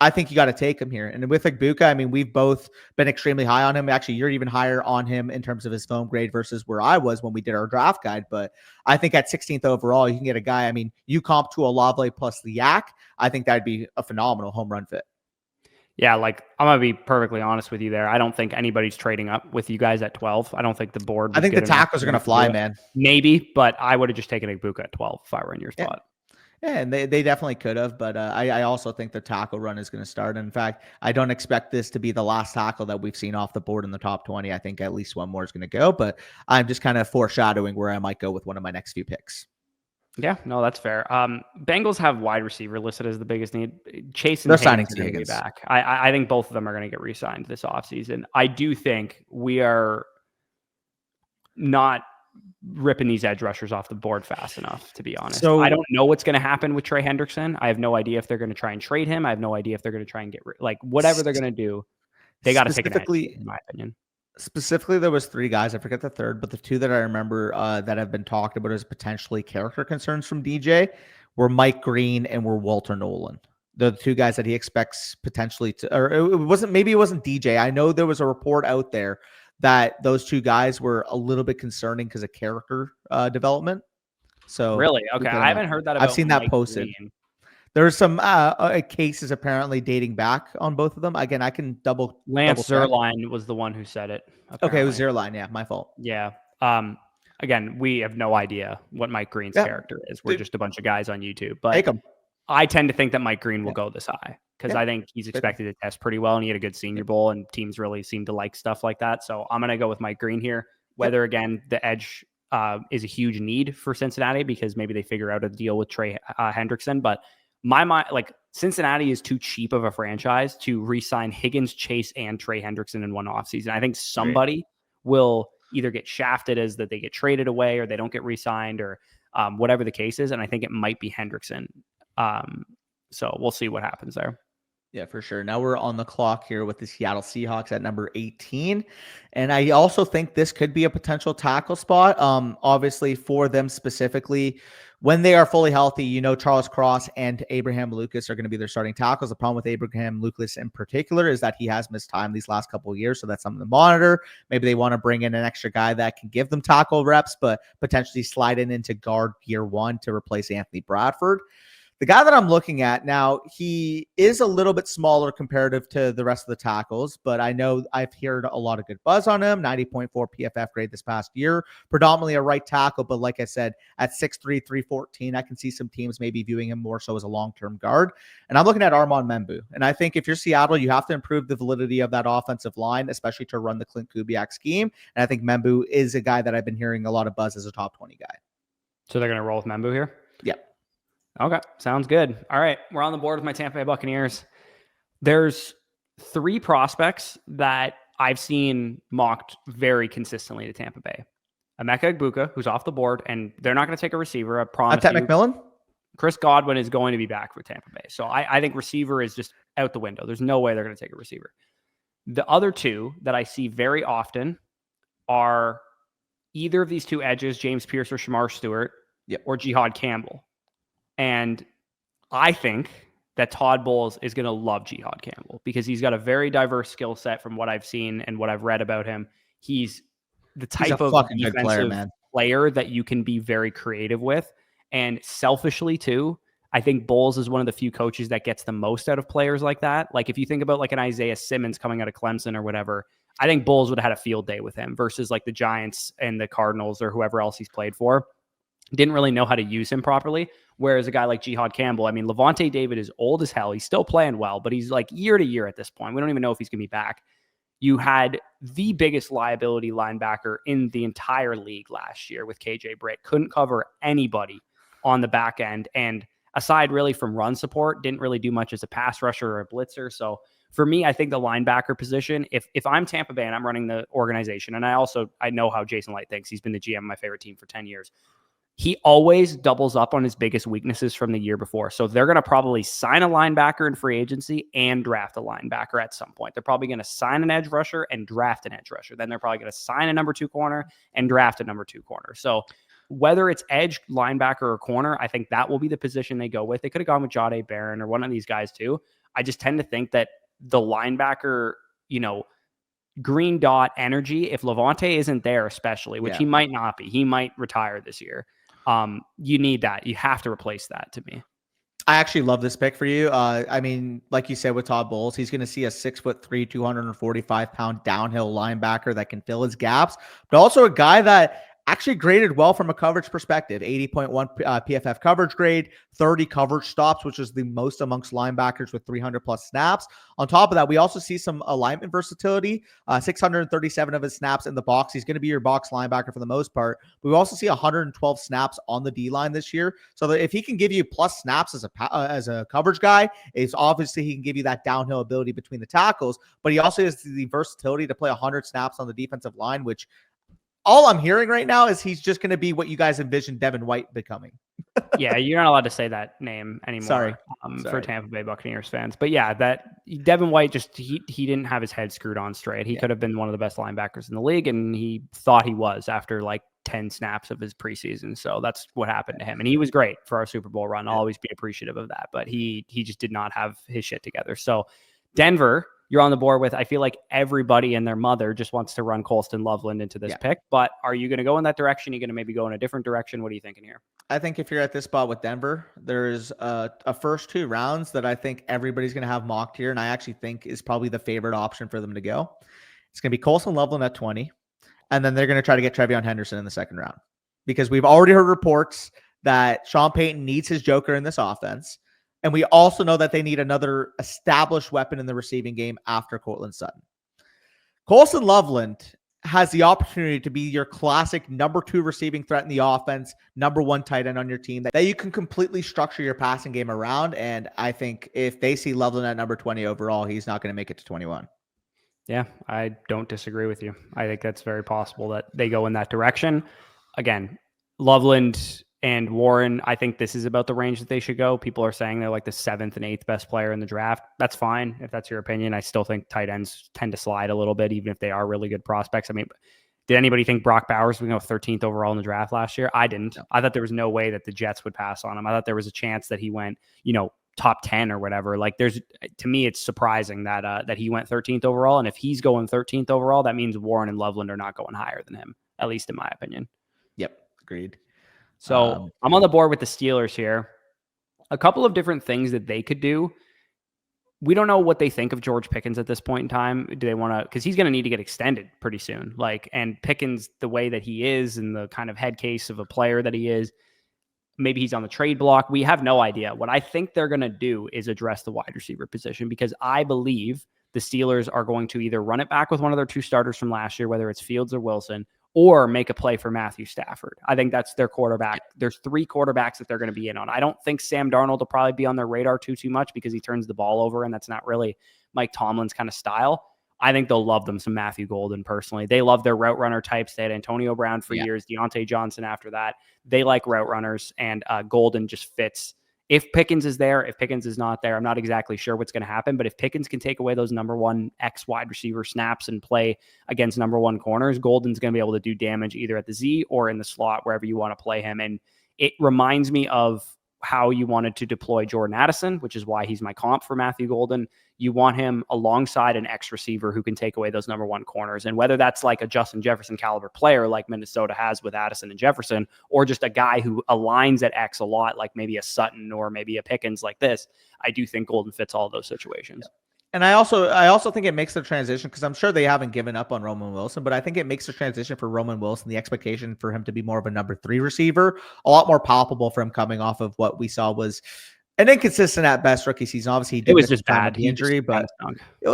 I think you got to take him here. And with Egbuka, I mean, we've both been extremely high on him. Actually, you're even higher on him in terms of his film grade versus where I was when we did our draft guide. But I think at 16th overall, you can get a guy. I mean, you comp to Olave plus the Yak. I think that'd be a phenomenal home run fit. Yeah, like I'm gonna be perfectly honest with you there. I don't think anybody's trading up with you guys at 12. I don't think the board. I think the tackles are gonna fly, man. Maybe, but I would have just taken Egbuka at 12 if I were in your spot. Yeah, and they definitely could have, but I also think the tackle run is going to start. In fact, I don't expect this to be the last tackle that we've seen off the board in the top 20. I think at least one more is going to go, but I'm just kind of foreshadowing where I might go with one of my next few picks. Yeah, no, that's fair. Bengals have wide receiver listed as the biggest need. Chase and they're signing Higgins back. I think both of them are going to get re-signed this offseason. I do think we are not ripping these edge rushers off the board fast enough, to be honest. So, I don't know what's going to happen with Trey Henderson. I have no idea if they're going to try and trade him. I have no idea if they're going to try and get whatever they're going to do. They got to take an edge, in my opinion. Specifically, there was 3 guys. I forget the third, but the 2 that I remember that have been talked about as potentially character concerns from DJ were Mike Green and were Walter Nolan. They're the 2 guys that he expects potentially to, or it wasn't DJ. I know there was a report out there that those 2 guys were a little bit concerning because of character development. So really, okay, I haven't heard that. I've seen that posted. Green. There's some cases apparently dating back on both of them. Again, I can Lance Zierlein was the one who said it. Apparently. Okay, it was Zierlein. Yeah, my fault. Yeah. Again, we have no idea what Mike Green's character is. We're just a bunch of guys on YouTube. But I tend to think that Mike Green will go this high because I think he's expected to test pretty well, and he had a good Senior Bowl, and teams really seem to like stuff like that. So I'm going to go with Mike Green here. Whether, again, the edge is a huge need for Cincinnati because maybe they figure out a deal with Trey Hendrickson, but my mind, like Cincinnati is too cheap of a franchise to re-sign Higgins, Chase, and Trey Hendrickson in one offseason. I think somebody will either get shafted as that they get traded away or they don't get re-signed or whatever the case is. And I think it might be Hendrickson. So we'll see what happens there. Yeah, for sure. Now we're on the clock here with the Seattle Seahawks at number 18. And I also think this could be a potential tackle spot. Obviously for them specifically, when they are fully healthy, you know, Charles Cross and Abraham Lucas are going to be their starting tackles. The problem with Abraham Lucas in particular is that he has missed time these last couple of years. So that's something to monitor. Maybe they want to bring in an extra guy that can give them tackle reps, but potentially slide into guard year 1 to replace Anthony Bradford. The guy that I'm looking at now, he is a little bit smaller comparative to the rest of the tackles, but I know I've heard a lot of good buzz on him. 90.4 PFF grade this past year, predominantly a right tackle. But like I said, at 6'3", 314, I can see some teams maybe viewing him more so as a long-term guard. And I'm looking at Armand Membou. And I think if you're Seattle, you have to improve the validity of that offensive line, especially to run the Clint Kubiak scheme. And I think Membou is a guy that I've been hearing a lot of buzz as a top 20 guy. So they're going to roll with Membou here? Yep. Okay, sounds good. All right, we're on the board with my Tampa Bay Buccaneers. There's 3 prospects that I've seen mocked very consistently to Tampa Bay. Emeka Egbuka, who's off the board, and they're not going to take a receiver. I promise you. McMillan? Chris Godwin is going to be back for Tampa Bay. So I think receiver is just out the window. There's no way they're going to take a receiver. The other 2 that I see very often are either of these 2 edges, James Pierce or Shamar Stewart, or Jihad Campbell. And I think that Todd Bowles is going to love Jihad Campbell because he's got a very diverse skill set from what I've seen and what I've read about him. He's the type of defensive player that you can be very creative with. And selfishly too, I think Bowles is one of the few coaches that gets the most out of players like that. Like if you think about like an Isaiah Simmons coming out of Clemson or whatever, I think Bowles would have had a field day with him versus like the Giants and the Cardinals or whoever else he's played for. Didn't really know how to use him properly. Whereas a guy like Jihad Campbell, I mean, Levante David is old as hell. He's still playing well, but he's like year to year at this point. We don't even know if he's going to be back. You had the biggest liability linebacker in the entire league last year with KJ Britt. Couldn't cover anybody on the back end. And aside really from run support, didn't really do much as a pass rusher or a blitzer. So for me, I think the linebacker position, if I'm Tampa Bay and I'm running the organization, and I know how Jason Light thinks. He's been the GM of my favorite team for 10 years. He always doubles up on his biggest weaknesses from the year before. So they're going to probably sign a linebacker in free agency and draft a linebacker at some point. They're probably going to sign an edge rusher and draft an edge rusher. Then they're probably going to sign a number 2 corner and draft a number 2 corner. So whether it's edge, linebacker, or corner, I think that will be the position they go with. They could have gone with Jahdae Barron or one of these guys too. I just tend to think that the linebacker, green dot energy, if Levante isn't there, especially, which he might not be, he might retire this year. You need that. You have to replace that to me. I actually love this pick for you. I mean, like you said with Todd Bowles, he's going to see a 6'3", 245-pound downhill linebacker that can fill his gaps, but also a guy that actually graded well from a coverage perspective. 80.1 PFF coverage grade, 30 coverage stops, which is the most amongst linebackers with 300 plus snaps. On top of that, we also see some alignment versatility. 637 of his snaps in the box. He's going to be your box linebacker for the most part. We also see 112 snaps on the D line this year. So that if he can give you plus snaps as a coverage guy, it's obviously he can give you that downhill ability between the tackles. But he also has the versatility to play 100 snaps on the defensive line, which all I'm hearing right now is he's just going to be what you guys envisioned Devin White becoming. Yeah, you're not allowed to say that name anymore. Sorry. For Tampa Bay Buccaneers fans. But yeah, that Devin White just he didn't have his head screwed on straight. He could have been one of the best linebackers in the league, and he thought he was after like 10 snaps of his preseason. So that's what happened to him. And he was great for our Super Bowl run. I'll always be appreciative of that. But he just did not have his shit together. So Denver, you're on the board with. I feel like everybody and their mother just wants to run Colston Loveland into this pick. But are you going to go in that direction? Are you going to maybe go in a different direction? What are you thinking here? I think if you're at this spot with Denver, there's a first 2 rounds that I think everybody's going to have mocked here, and I actually think is probably the favorite option for them to go. It's going to be Colston Loveland at 20, and then they're going to try to get Treveyon Henderson in the second round because we've already heard reports that Sean Payton needs his joker in this offense. And we also know that they need another established weapon in the receiving game after Courtland Sutton. Colston Loveland has the opportunity to be your classic number 2 receiving threat in the offense, number 1 tight end on your team that you can completely structure your passing game around. And I think if they see Loveland at number 20 overall, he's not going to make it to 21. Yeah, I don't disagree with you. I think that's very possible that they go in that direction. Again, Loveland and Warren, I think this is about the range that they should go. People are saying they're like the 7th and 8th best player in the draft. That's fine if that's your opinion. I still think tight ends tend to slide a little bit, even if they are really good prospects. I mean, did anybody think Brock Bowers would go 13th overall in the draft last year? I didn't. No. I thought there was no way that the Jets would pass on him. I thought there was a chance that he went, top 10 or whatever. Like to me, it's surprising that he went 13th overall. And if he's going 13th overall, that means Warren and Loveland are not going higher than him, at least in my opinion. Yep. Agreed. So I'm on the board with the Steelers here. A couple of different things that they could do. We don't know what they think of George Pickens at this point in time. Do they want to, because he's going to need to get extended pretty soon. And Pickens, the way that he is and the kind of head case of a player that he is, maybe he's on the trade block. We have no idea. What I think they're going to do is address the wide receiver position because I believe the Steelers are going to either run it back with one of their 2 starters from last year, whether it's Fields or Wilson, or make a play for Matthew Stafford. I think that's their quarterback. There's 3 quarterbacks that they're going to be in on. I don't think Sam Darnold will probably be on their radar too much because he turns the ball over, and that's not really Mike Tomlin's kind of style. I think they'll love them some Matthew Golden personally. They love their route runner types. They had Antonio Brown for years, Deontay Johnson after that. They like route runners, and Golden just fits. If Pickens is there, if Pickens is not there, I'm not exactly sure what's going to happen. But if Pickens can take away those number 1 X wide receiver snaps and play against number 1 corners, Golden's going to be able to do damage either at the Z or in the slot, wherever you want to play him. And it reminds me of how you wanted to deploy Jordan Addison, which is why he's my comp for Matthew Golden. You want him alongside an X receiver who can take away those number one corners. And whether that's like a Justin Jefferson caliber player like Minnesota has with Addison and Jefferson, or just a guy who aligns at X a lot, like maybe a Sutton or maybe a Pickens like this, I do think Golden fits all of those situations. Yeah. And I also think it makes the transition, because I'm sure they haven't given up on Roman Wilson, but I think it makes the transition for Roman Wilson, the expectation for him to be more of a number 3 receiver, a lot more palpable for him coming off of what we saw was an inconsistent at best rookie season. Obviously, he did it was miss just time bad. with the injury, but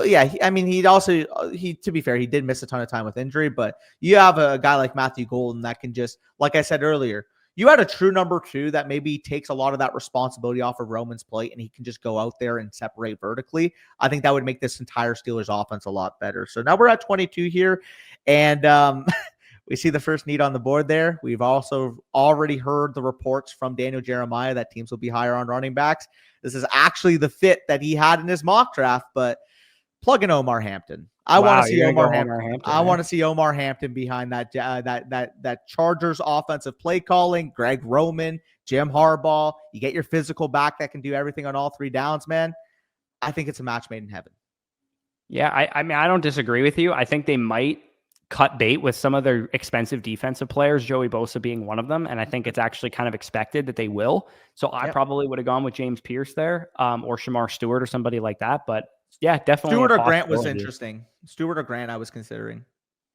yeah, to be fair, he did miss a ton of time with injury. But you have a guy like Matthew Golden that can just, like I said earlier, you had a true number 2 that maybe takes a lot of that responsibility off of Roman's plate, and he can just go out there and separate vertically. I think that would make this entire Steelers offense a lot better. So now we're at 22 here, and we see the first need on the board there. We've also already heard the reports from Daniel Jeremiah that teams will be higher on running backs. This is actually the fit that he had in his mock draft, but plug in Omar Hampton. I want to see Omar Hampton. I want to see Omar Hampton behind that Chargers offensive play calling. Greg Roman, Jim Harbaugh. You get your physical back that can do everything on all 3 downs, man. I think it's a match made in heaven. Yeah, I mean, I don't disagree with you. I think they might cut bait with some of their expensive defensive players, Joey Bosa being one of them. And I think it's actually kind of expected that they will. So I probably would have gone with James Pierce there, or Shamar Stewart or somebody like that. But yeah, definitely. Stewart or Grant was interesting. Stewart or Grant, I was considering.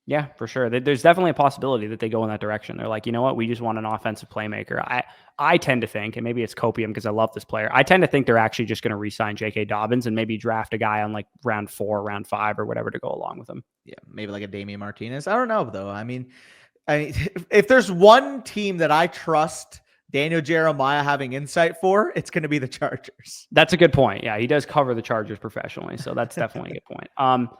Yeah, for sure. There's definitely a possibility that they go in that direction. They're like, you know what? We just want an offensive playmaker. I tend to think, and maybe it's copium because I love this player, I tend to think they're actually just going to re-sign J.K. Dobbins and maybe draft a guy on like round 4, round 5 or whatever to go along with him. Yeah, maybe like a Damian Martinez. I don't know, though. I mean, if there's one team that I trust Daniel Jeremiah having insight for, it's going to be the Chargers. That's a good point. Yeah, he does cover the Chargers professionally, so that's definitely a good point.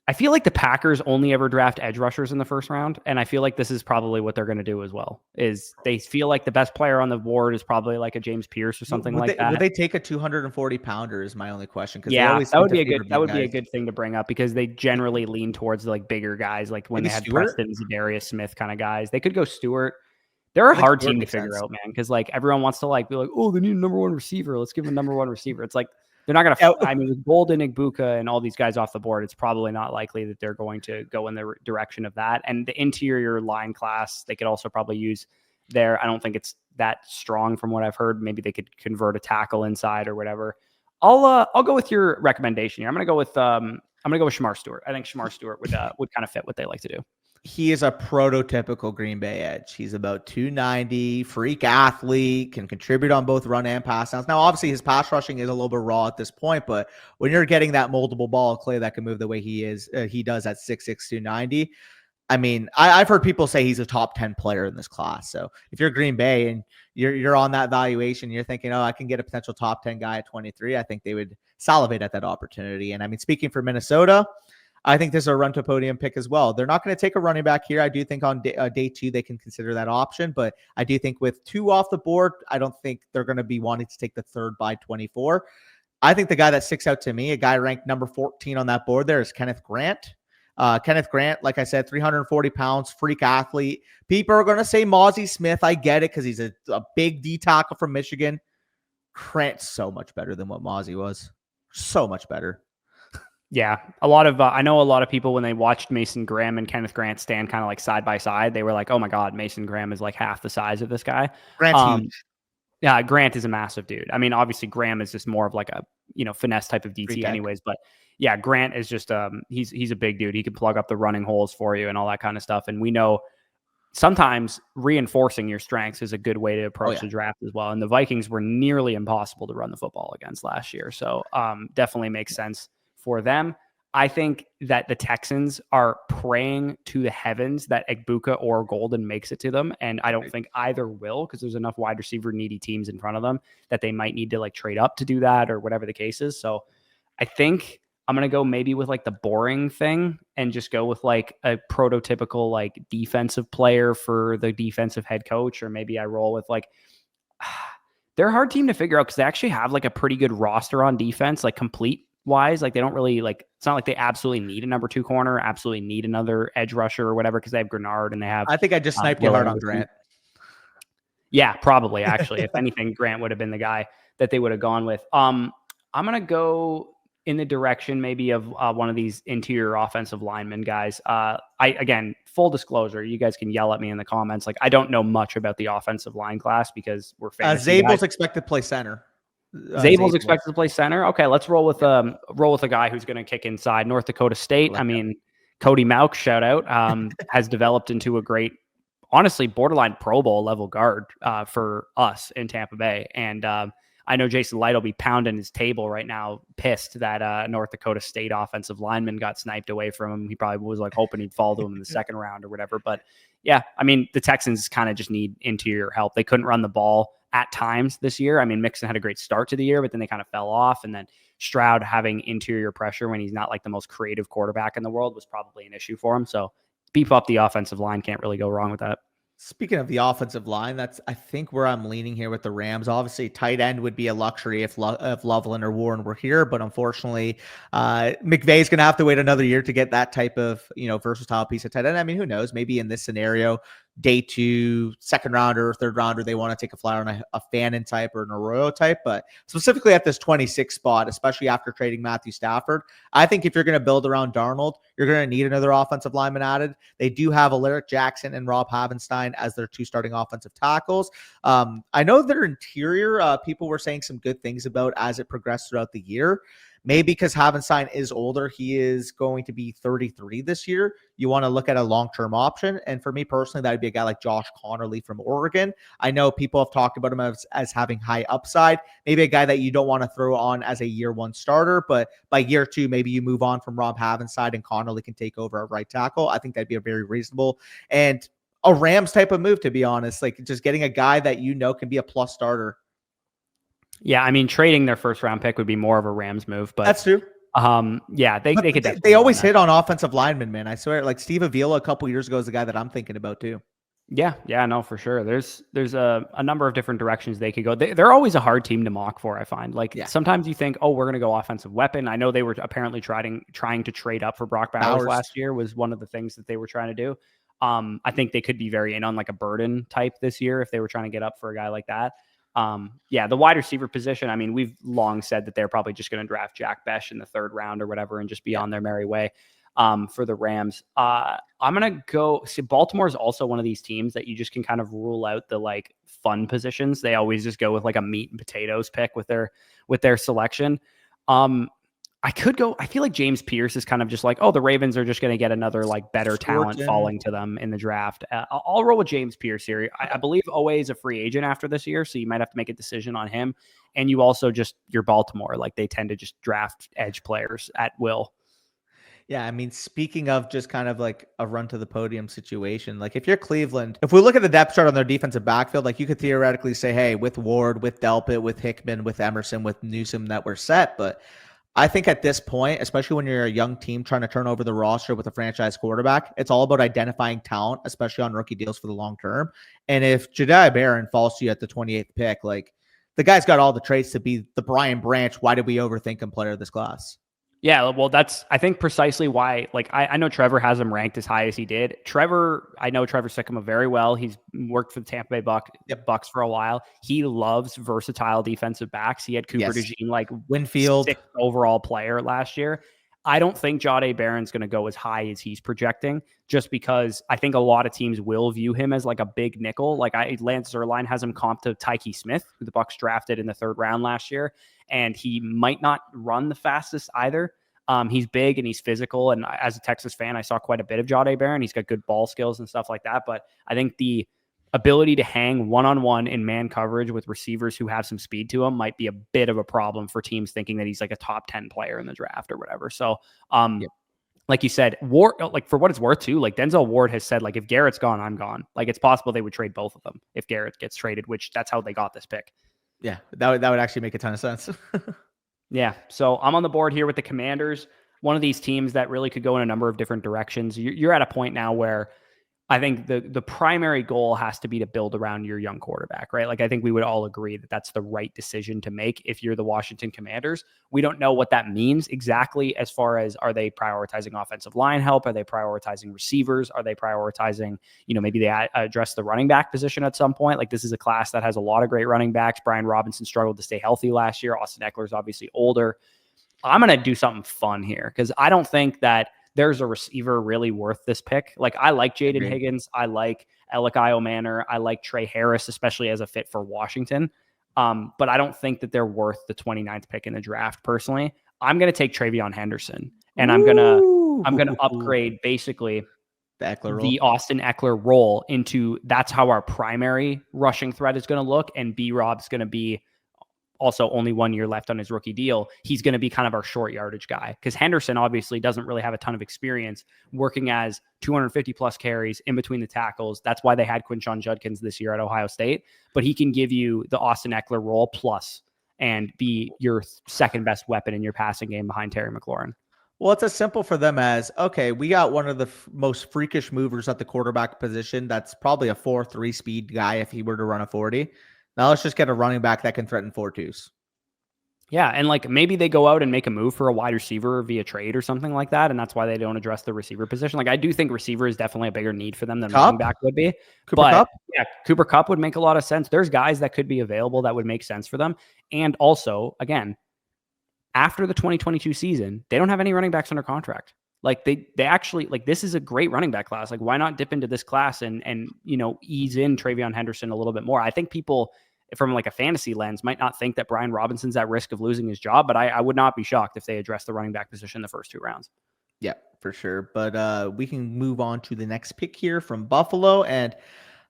I feel like the Packers only ever draft edge rushers in the first round, and I feel like this is probably what they're going to do as well. Is they feel like the best player on the board is probably like a James Pierce or something that. Would they take a 240-pounder is my only question. Yeah, that would be a good thing to bring up, because they generally lean towards the like bigger guys, like when they had Preston, Zadarius Smith kind of guys. They could go Stewart. They're a hard team to figure out, man, because like everyone wants to like be like, oh, they need a number 1 receiver. Let's give them a number 1 receiver. It's like they're not going to. I mean, with Golden, Igbuka, and all these guys off the board, it's probably not likely that they're going to go in the direction of that. And the interior line class, they could also probably use there. I don't think it's that strong from what I've heard. Maybe they could convert a tackle inside or whatever. I'll go with your recommendation here. I'm going to go with Shamar Stewart. I think Shamar Stewart would kind of fit what they like to do. He is a prototypical Green Bay edge. He's about 290, freak athlete, can contribute on both run and pass downs. Now, obviously, his pass rushing is a little bit raw at this point, but when you're getting that multiple ball clay that can move the way he does at 6'6", 290, I mean, I've heard people say he's a top 10 player in this class. So if you're Green Bay and you're on that valuation, you're thinking, oh, I can get a potential top 10 guy at 23. I think they would salivate at that opportunity. And I mean, speaking for Minnesota, I think this is a run to podium pick as well. They're not going to take a running back here. I do think on day 2, they can consider that option, but I do think with 2 off the board, I don't think they're going to be wanting to take the 3rd by 24. I think the guy that sticks out to me, a guy ranked number 14 on that board there, is Kenneth Grant. Kenneth Grant, like I said, 340 pounds, freak athlete. People are going to say Mozzie Smith. I get it because he's a big D tackle from Michigan. Grant's so much better than what Mozzie was. So much better. Yeah, a lot of I know a lot of people when they watched Mason Graham and Kenneth Grant stand kind of like side by side, they were like, "Oh my God, Mason Graham is like half the size of this guy." Grant's huge. Yeah, Grant is a massive dude. I mean, obviously Graham is just more of like a finesse type of DT, anyways. But yeah, Grant is just he's a big dude. He can plug up the running holes for you and all that kind of stuff. And we know sometimes reinforcing your strengths is a good way to approach the draft as well. And the Vikings were nearly impossible to run the football against last year, so definitely makes sense for them. I think that the Texans are praying to the heavens that Igbuka or Golden makes it to them. And I don't think either will, because there's enough wide receiver needy teams in front of them that they might need to like trade up to do that or whatever the case is. So I think I'm going to go maybe with like the boring thing and just go with like a prototypical like defensive player for the defensive head coach. Or maybe I roll with like, they're a hard team to figure out because they actually have like a pretty good roster on defense, like complete wise. Like they don't really like, it's not like they absolutely need a number 2 corner, absolutely need another edge rusher or whatever, because they have Grenard and they have. I think I just sniped you hard on Grant. Yeah, probably actually. If anything, Grant would have been the guy that they would have gone with. I'm gonna go in the direction maybe of one of these interior offensive linemen guys. Again, full disclosure, you guys can yell at me in the comments. Like, I don't know much about the offensive line class because we're fantasy Zabel's guys. expected to play center. Zabel's expected to play center. Okay, let's roll with a guy who's going to kick inside. North Dakota State. I mean, Cody Mauch, shout out, has developed into a great, honestly, borderline Pro Bowl level guard for us in Tampa Bay. And I know Jason Light will be pounding his table right now, pissed that North Dakota State offensive lineman got sniped away from him. He probably was like hoping he'd fall to him in the second round or whatever. But yeah, I mean, the Texans kind of just need interior help. They couldn't run the ball at times this year. I mean, Mixon had a great start to the year, but then they kind of fell off. And then Stroud having interior pressure when he's not like the most creative quarterback in the world was probably an issue for him. So beef up the offensive line. Can't really go wrong with that. Speaking of the offensive line, that's, I think, where I'm leaning here with the Rams. Obviously, tight end would be a luxury if Loveland or Warren were here, but unfortunately, McVay's going to have to wait another year to get that type of, versatile piece of tight end. I mean, who knows? Maybe in this scenario, day 2, second rounder, third rounder, they want to take a flyer on a Fannin type or an Arroyo type. But specifically at this 26 spot, especially after trading Matthew Stafford, I think if you're going to build around Darnold, you're going to need another offensive lineman added. They do have Alaric Jackson and Rob Havenstein as their 2 starting offensive tackles. I know their interior, people were saying some good things about as it progressed throughout the year. Maybe because Havenstein is older, he is going to be 33 this year. You want to look at a long-term option. And for me personally, that would be a guy like Josh Connerly from Oregon. I know people have talked about him as having high upside. Maybe a guy that you don't want to throw on as a year 1 starter, but by year 2, maybe you move on from Rob Havenstein and Connerly can take over at right tackle. I think that'd be a very reasonable and a Rams type of move, to be honest. Like, just getting a guy that can be a plus starter. Yeah, I mean, trading their first round pick would be more of a Rams move, but that's true. Yeah, they could. They always hit on offensive linemen, man. I swear, like Steve Avila a couple years ago is the guy that I'm thinking about too. Yeah, no, for sure. There's a number of different directions they could go. They're always a hard team to mock for, I find. Like, sometimes you think, oh, we're going to go offensive weapon. I know they were apparently trying to trade up for Brock Bowers last year was one of the things that they were trying to do. I think they could be very in on like a Burden type this year if they were trying to get up for a guy like that. The wide receiver position, I mean, we've long said that they're probably just going to draft Jack Besh in the 3rd round or whatever and just be on their merry way for the Rams. I'm going to go see Baltimore is also one of these teams that you just can kind of rule out the like fun positions. They always just go with like a meat and potatoes pick with their selection. I feel like James Pierce is kind of just like, oh, the Ravens are just going to get another like better talent falling to them in the draft. I'll roll with James Pierce here. I believe Owe is a free agent after this year, so you might have to make a decision on him. And you also you're Baltimore, like they tend to just draft edge players at will. Yeah, I mean, speaking of just kind of like a run to the podium situation, like if you're Cleveland, if we look at the depth chart on their defensive backfield, like you could theoretically say, hey, with Ward, with Delpit, with Hickman, with Emerson, with Newsom, that we're set. But I think at this point, especially when you're a young team trying to turn over the roster with a franchise quarterback, it's all about identifying talent, especially on rookie deals for the long term. And if Jediah Barron falls to you at the 28th pick, like the guy's got all the traits to be the Brian Branch. Why did we overthink him player of this class? Yeah, well, that's, I think, precisely why, like, I know Trevor has him ranked as high as he did. I know Trevor Sikkema very well. He's worked for the Tampa Bay Bucks for a while. He loves versatile defensive backs. He had Cooper DeJean, like, Winfield, 6th overall player last year. I don't think Jahdae Barron's going to go as high as he's projecting, just because I think a lot of teams will view him as like a big nickel. Like Lance Zierlein has him comped to Tyke Smith, who the Bucks drafted in the 3rd round last year, and he might not run the fastest either. He's big and he's physical, and as a Texas fan, I saw quite a bit of Jahdae Barron. He's got good ball skills and stuff like that, but I think the ability to hang one-on-one in man coverage with receivers who have some speed to him might be a bit of a problem for teams thinking that he's like a top 10 player in the draft or whatever. So, like you said, Ward, like for what it's worth too, like Denzel Ward has said, like if Garrett's gone, I'm gone. Like it's possible they would trade both of them if Garrett gets traded, which that's how they got this pick. Yeah, that would actually make a ton of sense. Yeah. So I'm on the board here with the Commanders, one of these teams that really could go in a number of different directions. You're at a point now where I think the primary goal has to be to build around your young quarterback, right? Like I think we would all agree that that's the right decision to make if you're the Washington Commanders. We don't know what that means exactly as far as, are they prioritizing offensive line help? Are they prioritizing receivers? Are they prioritizing, maybe they address the running back position at some point? Like this is a class that has a lot of great running backs. Brian Robinson struggled to stay healthy last year. Austin Eckler is obviously older. I'm going to do something fun here because I don't think that there's a receiver really worth this pick. Like I like Jaden Higgins. I like Elikai Manor. I like Trey Harris, especially as a fit for Washington. But I don't think that they're worth the 29th pick in the draft. Personally, I'm going to take Treveyon Henderson and I'm going to upgrade basically the Austin Eckler role into, that's how our primary rushing threat is going to look. And B-Rob's going to be also only 1 year left on his rookie deal. He's going to be kind of our short yardage guy because Henderson obviously doesn't really have a ton of experience working as 250 plus carries in between the tackles. That's why they had Quinshon Judkins this year at Ohio State, but he can give you the Austin Eckler role plus and be your second best weapon in your passing game behind Terry McLaurin. Well, it's as simple for them as, okay, we got one of the most freakish movers at the quarterback position. That's probably a 4.3 speed guy if he were to run a 40. Now let's just get a running back that can threaten 4.2s. Yeah, and like maybe they go out and make a move for a wide receiver via trade or something like that, and that's why they don't address the receiver position. Like I do think receiver is definitely a bigger need for them than running back would be. Cooper Kupp? Yeah, Cooper Kupp would make a lot of sense. There's guys that could be available that would make sense for them. And also, again, after the 2022 season, they don't have any running backs under contract. Like they actually, like this is a great running back class. Like why not dip into this class and ease in Treveyon Henderson a little bit more? I think people from like a fantasy lens might not think that Brian Robinson's at risk of losing his job, but I would not be shocked if they address the running back position in the first 2 rounds. Yeah, for sure. But we can move on to the next pick here from Buffalo. And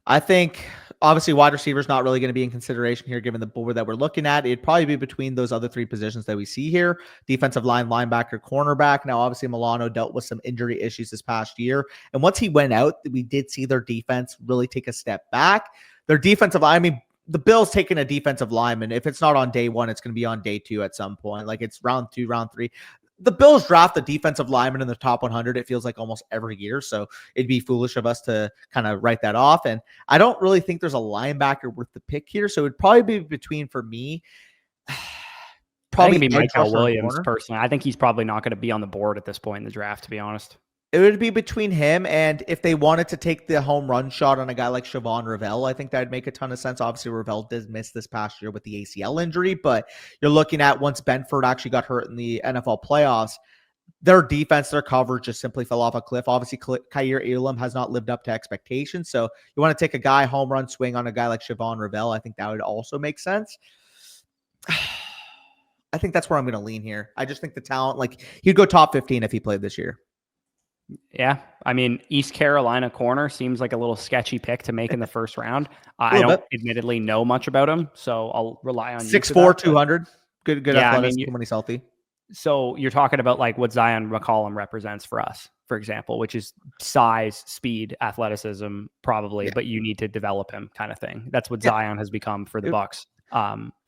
I think obviously wide receiver is not really going to be in consideration here, given the board that we're looking at. It'd probably be between those other 3 positions that we see here: defensive line, linebacker, cornerback. Now, obviously Milano dealt with some injury issues this past year. And once he went out, we did see their defense really take a step back. Their defensive line, I mean, the Bills taking a defensive lineman. If it's not on day 1, it's going to be on day 2 at some point. Like it's round 2, round 3. The Bills draft a defensive lineman in the top 100. It feels like almost every year. So it'd be foolish of us to kind of write that off. And I don't really think there's a linebacker worth the pick here. So it'd probably be between, for me, probably be Michael Williams personally. I think he's probably not going to be on the board at this point in the draft, to be honest. It would be between him and if they wanted to take the home run shot on a guy like Siobhan Ravel, I think that'd make a ton of sense. Obviously, Ravel did miss this past year with the ACL injury, but you're looking at once Benford actually got hurt in the NFL playoffs, their defense, their coverage just simply fell off a cliff. Obviously, Kaiir Elam has not lived up to expectations. So you want to take a guy home run swing on a guy like Siobhan Ravel. I think that would also make sense. I think that's where I'm going to lean here. I just think the talent, like he'd go top 15 if he played this year. Yeah. I mean, East Carolina corner seems like a little sketchy pick to make in the first round. I don't admittedly know much about him, so I'll rely on 6'4", 200. Good athleticism when he's healthy. So you're talking about like what Zion McCollum represents for us, for example, which is size, speed, athleticism, probably, but you need to develop him kind of thing. That's what Zion has become for the Bucs.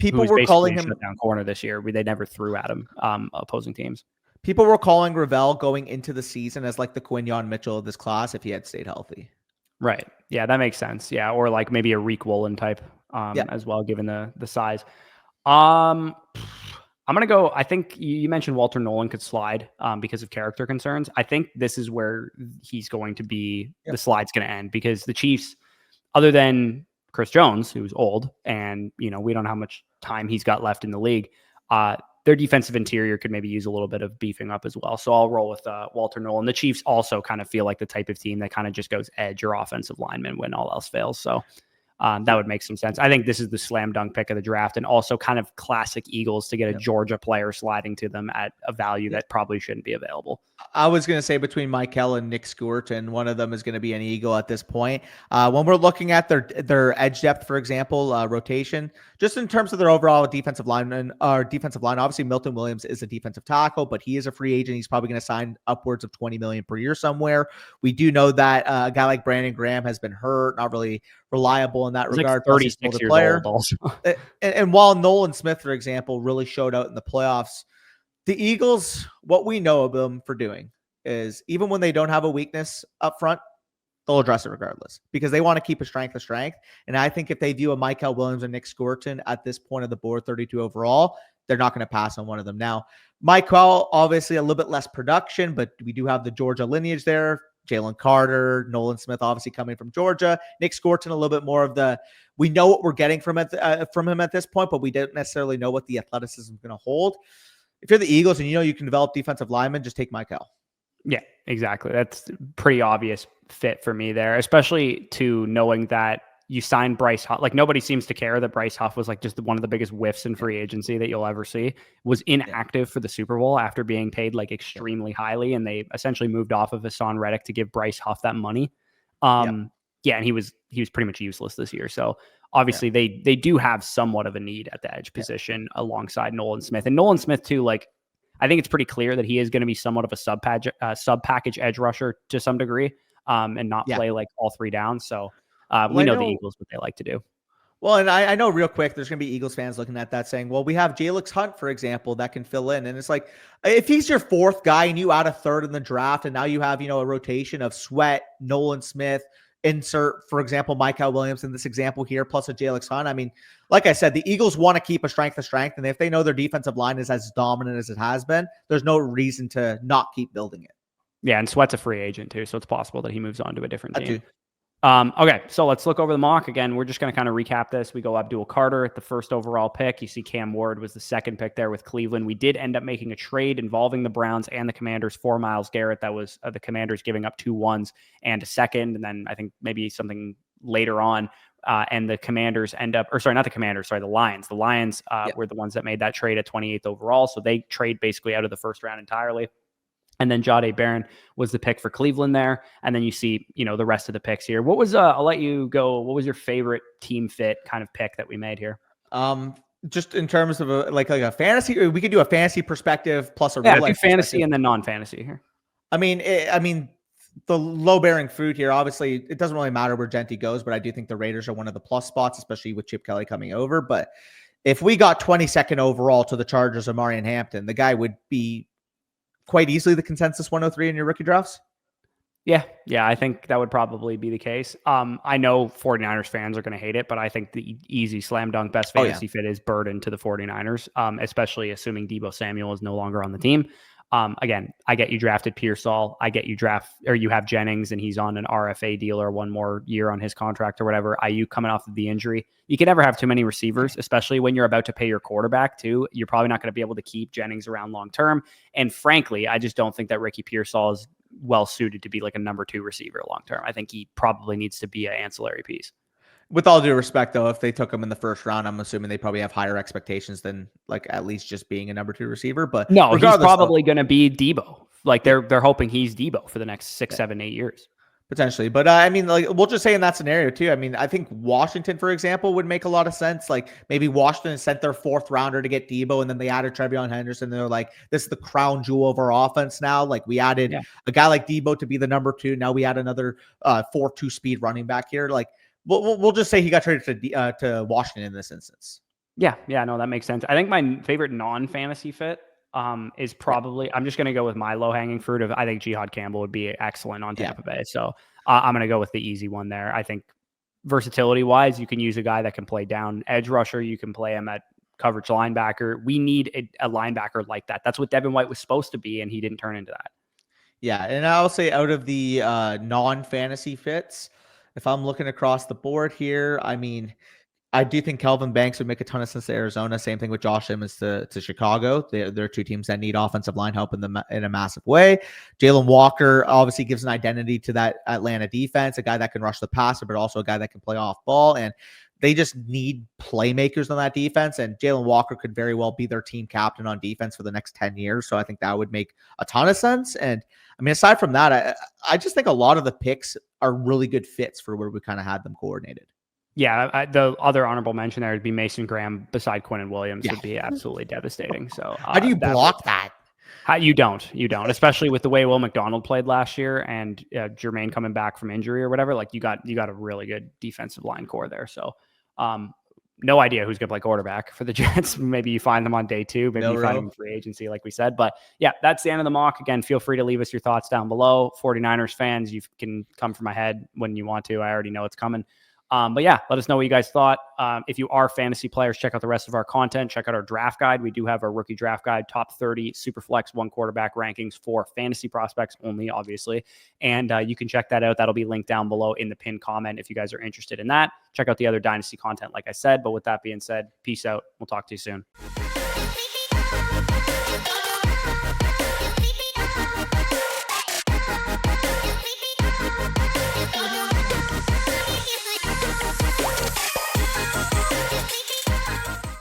People were calling him shutdown corner this year. They never threw at him, opposing teams. People were calling Ravel going into the season as like the Quinyon Mitchell of this class if he had stayed healthy. Right. Yeah, that makes sense. Yeah, or like maybe a Reek Woolen type as well, given the size. I'm going to go, I think you mentioned Walter Nolan could slide because of character concerns. I think this is where he's going to be, the slide's going to end because the Chiefs, other than Chris Jones, who's old, and, we don't know how much time he's got left in the league, their defensive interior could maybe use a little bit of beefing up as well. So I'll roll with Walter Nolan. The Chiefs also kind of feel like the type of team that kind of just goes edge or offensive lineman when all else fails. So that would make some sense. I think this is the slam dunk pick of the draft and also kind of classic Eagles to get a Georgia player sliding to them at a value that probably shouldn't be available. I was going to say between Michael and Nick Stewart, and one of them is going to be an Eagle at this point. When we're looking at their edge depth, for example, rotation, just in terms of their overall defensive line, obviously Milton Williams is a defensive tackle, but he is a free agent. He's probably going to sign upwards of $20 million per year somewhere. We do know that a guy like Brandon Graham has been hurt, not really reliable in that regard. Like 36 years old also. And while Nolan Smith, for example, really showed out in the playoffs, the Eagles, what we know of them for doing is even when they don't have a weakness up front, they'll address it regardless because they want to keep a strength. And I think if they view a Michael Williams and Nick Skorton at this point of the board, 32 overall, they're not going to pass on one of them. Now, Michael, obviously a little bit less production, but we do have the Georgia lineage there. Jalen Carter, Nolan Smith, obviously coming from Georgia. Nick Skorton, a little bit more of the, we know what we're getting from him at this point, but we don't necessarily know what the athleticism is going to hold. If you're the Eagles and you know you can develop defensive linemen, just take Michael. Yeah, exactly. That's pretty obvious fit for me there, especially to knowing that you signed Bryce Huff. Like nobody seems to care that Bryce Huff was like just one of the biggest whiffs in free agency that you'll ever see. Was inactive for the Super Bowl after being paid like extremely highly, and they essentially moved off of Hassan Reddick to give Bryce Huff that money. And he was pretty much useless this year. So obviously they do have somewhat of a need at the edge position alongside Nolan Smith. And Nolan Smith too, like I think it's pretty clear that he is going to be somewhat of a sub package edge rusher to some degree, and not play like all three downs. So we know the Eagles, what they like to do. Well, and I know real quick, there's going to be Eagles fans looking at that saying, well, we have Jalix Hunt, for example, that can fill in. And it's like, if he's your fourth guy and you add a third in the draft, and now you have, a rotation of Sweat, Nolan Smith, insert, for example, Michael Williams in this example here, plus a Jalix Hunt. I mean, like I said, the Eagles want to keep a strength. And if they know their defensive line is as dominant as it has been, there's no reason to not keep building it. Yeah, and Sweat's a free agent too, so it's possible that he moves on to a different team. Okay, so let's look over the mock again. We're just going to kind of recap this. We go Abdul Carter at the first overall pick. You see Cam Ward was the second pick there with Cleveland. We did end up making a trade involving the Browns and the Commanders for Myles Garrett. That was the Commanders giving up 2 1s and a second, and then I think maybe something later on. And the Commanders end up, or sorry, not the Commanders, sorry, the Lions. The Lions were the ones that made that trade at 28th overall. So they trade basically out of the first round entirely. And then Jahdae Barron was the pick for Cleveland there. And then you see, the rest of the picks here. What was, I'll let you go. What was your favorite team fit kind of pick that we made here? Just in terms of like a fantasy, we could do a fantasy perspective plus a real life fantasy and then non-fantasy here. I mean, the low bearing fruit here, obviously it doesn't really matter where Jeanty goes, but I do think the Raiders are one of the plus spots, especially with Chip Kelly coming over. But if we got 22nd overall to the Chargers of Marion Hampton, the guy would be quite easily the consensus 103 in your rookie drafts. Yeah, I think that would probably be the case. I know 49ers fans are going to hate it, but I think the easy slam dunk best fantasy fit is Burden to the 49ers, especially assuming Deebo Samuel is no longer on the team. Again, I get you drafted Pearsall. I get you have Jennings and he's on an RFA deal or one more year on his contract or whatever. Ayuk coming off of the injury. You can never have too many receivers, especially when you're about to pay your quarterback too. You're probably not going to be able to keep Jennings around long term. And frankly, I just don't think that Ricky Pearsall is well suited to be like a number 2 receiver long term. I think he probably needs to be an ancillary piece. With all due respect, though, if they took him in the first round, I'm assuming they probably have higher expectations than like at least just being a number 2 receiver. But no, he's probably going to be Deebo. Like they're hoping he's Deebo for the next 6, 7, 8 years. Potentially. But I mean, like we'll just say in that scenario too. I mean, I think Washington, for example, would make a lot of sense. Like maybe Washington sent their 4th rounder to get Deebo and then they added treveyon Henderson. They're like, this is the crown jewel of our offense now. Like we added a guy like Deebo to be the number 2. Now we add another 4.2 speed running back here. Like we'll just say he got traded to Washington in this instance. Yeah, no, that makes sense. I think my favorite non-fantasy fit is probably, I'm just going to go with my low-hanging fruit of, I think Jihad Campbell would be excellent on Tampa Bay. So I'm going to go with the easy one there. I think versatility-wise, you can use a guy that can play down edge rusher. You can play him at coverage linebacker. We need a linebacker like that. That's what Devin White was supposed to be, and he didn't turn into that. Yeah, and I'll say out of the non-fantasy fits, if I'm looking across the board here, I mean, I do think Kelvin Banks would make a ton of sense to Arizona. Same thing with Josh Simmons to Chicago. They're 2 teams that need offensive line help in a massive way. Jalen Walker obviously gives an identity to that Atlanta defense, a guy that can rush the passer, but also a guy that can play off ball. And they just need playmakers on that defense. And Jalen Walker could very well be their team captain on defense for the next 10 years. So I think that would make a ton of sense. And I mean, aside from that, I just think a lot of the picks are really good fits for where we kind of had them coordinated. Yeah, the other honorable mention there would be Mason Graham beside Quinnen Williams would be absolutely devastating. So how do you block that? You don't, especially with the way Will McDonald played last year and Jermaine coming back from injury or whatever. Like you got a really good defensive line core there. So no idea who's going to play quarterback for the Jets. Maybe you find them on day 2. Maybe you find them in free agency, like we said. But yeah, that's the end of the mock. Again, feel free to leave us your thoughts down below. 49ers fans, you can come from my head when you want to. I already know it's coming. But yeah, let us know what you guys thought. If you are fantasy players, check out the rest of our content. Check out our draft guide. We do have our rookie draft guide, top 30 super flex 1 quarterback rankings for fantasy prospects only, obviously. And you can check that out. That'll be linked down below in the pinned comment if you guys are interested in that. Check out the other Dynasty content, like I said. But with that being said, peace out. We'll talk to you soon.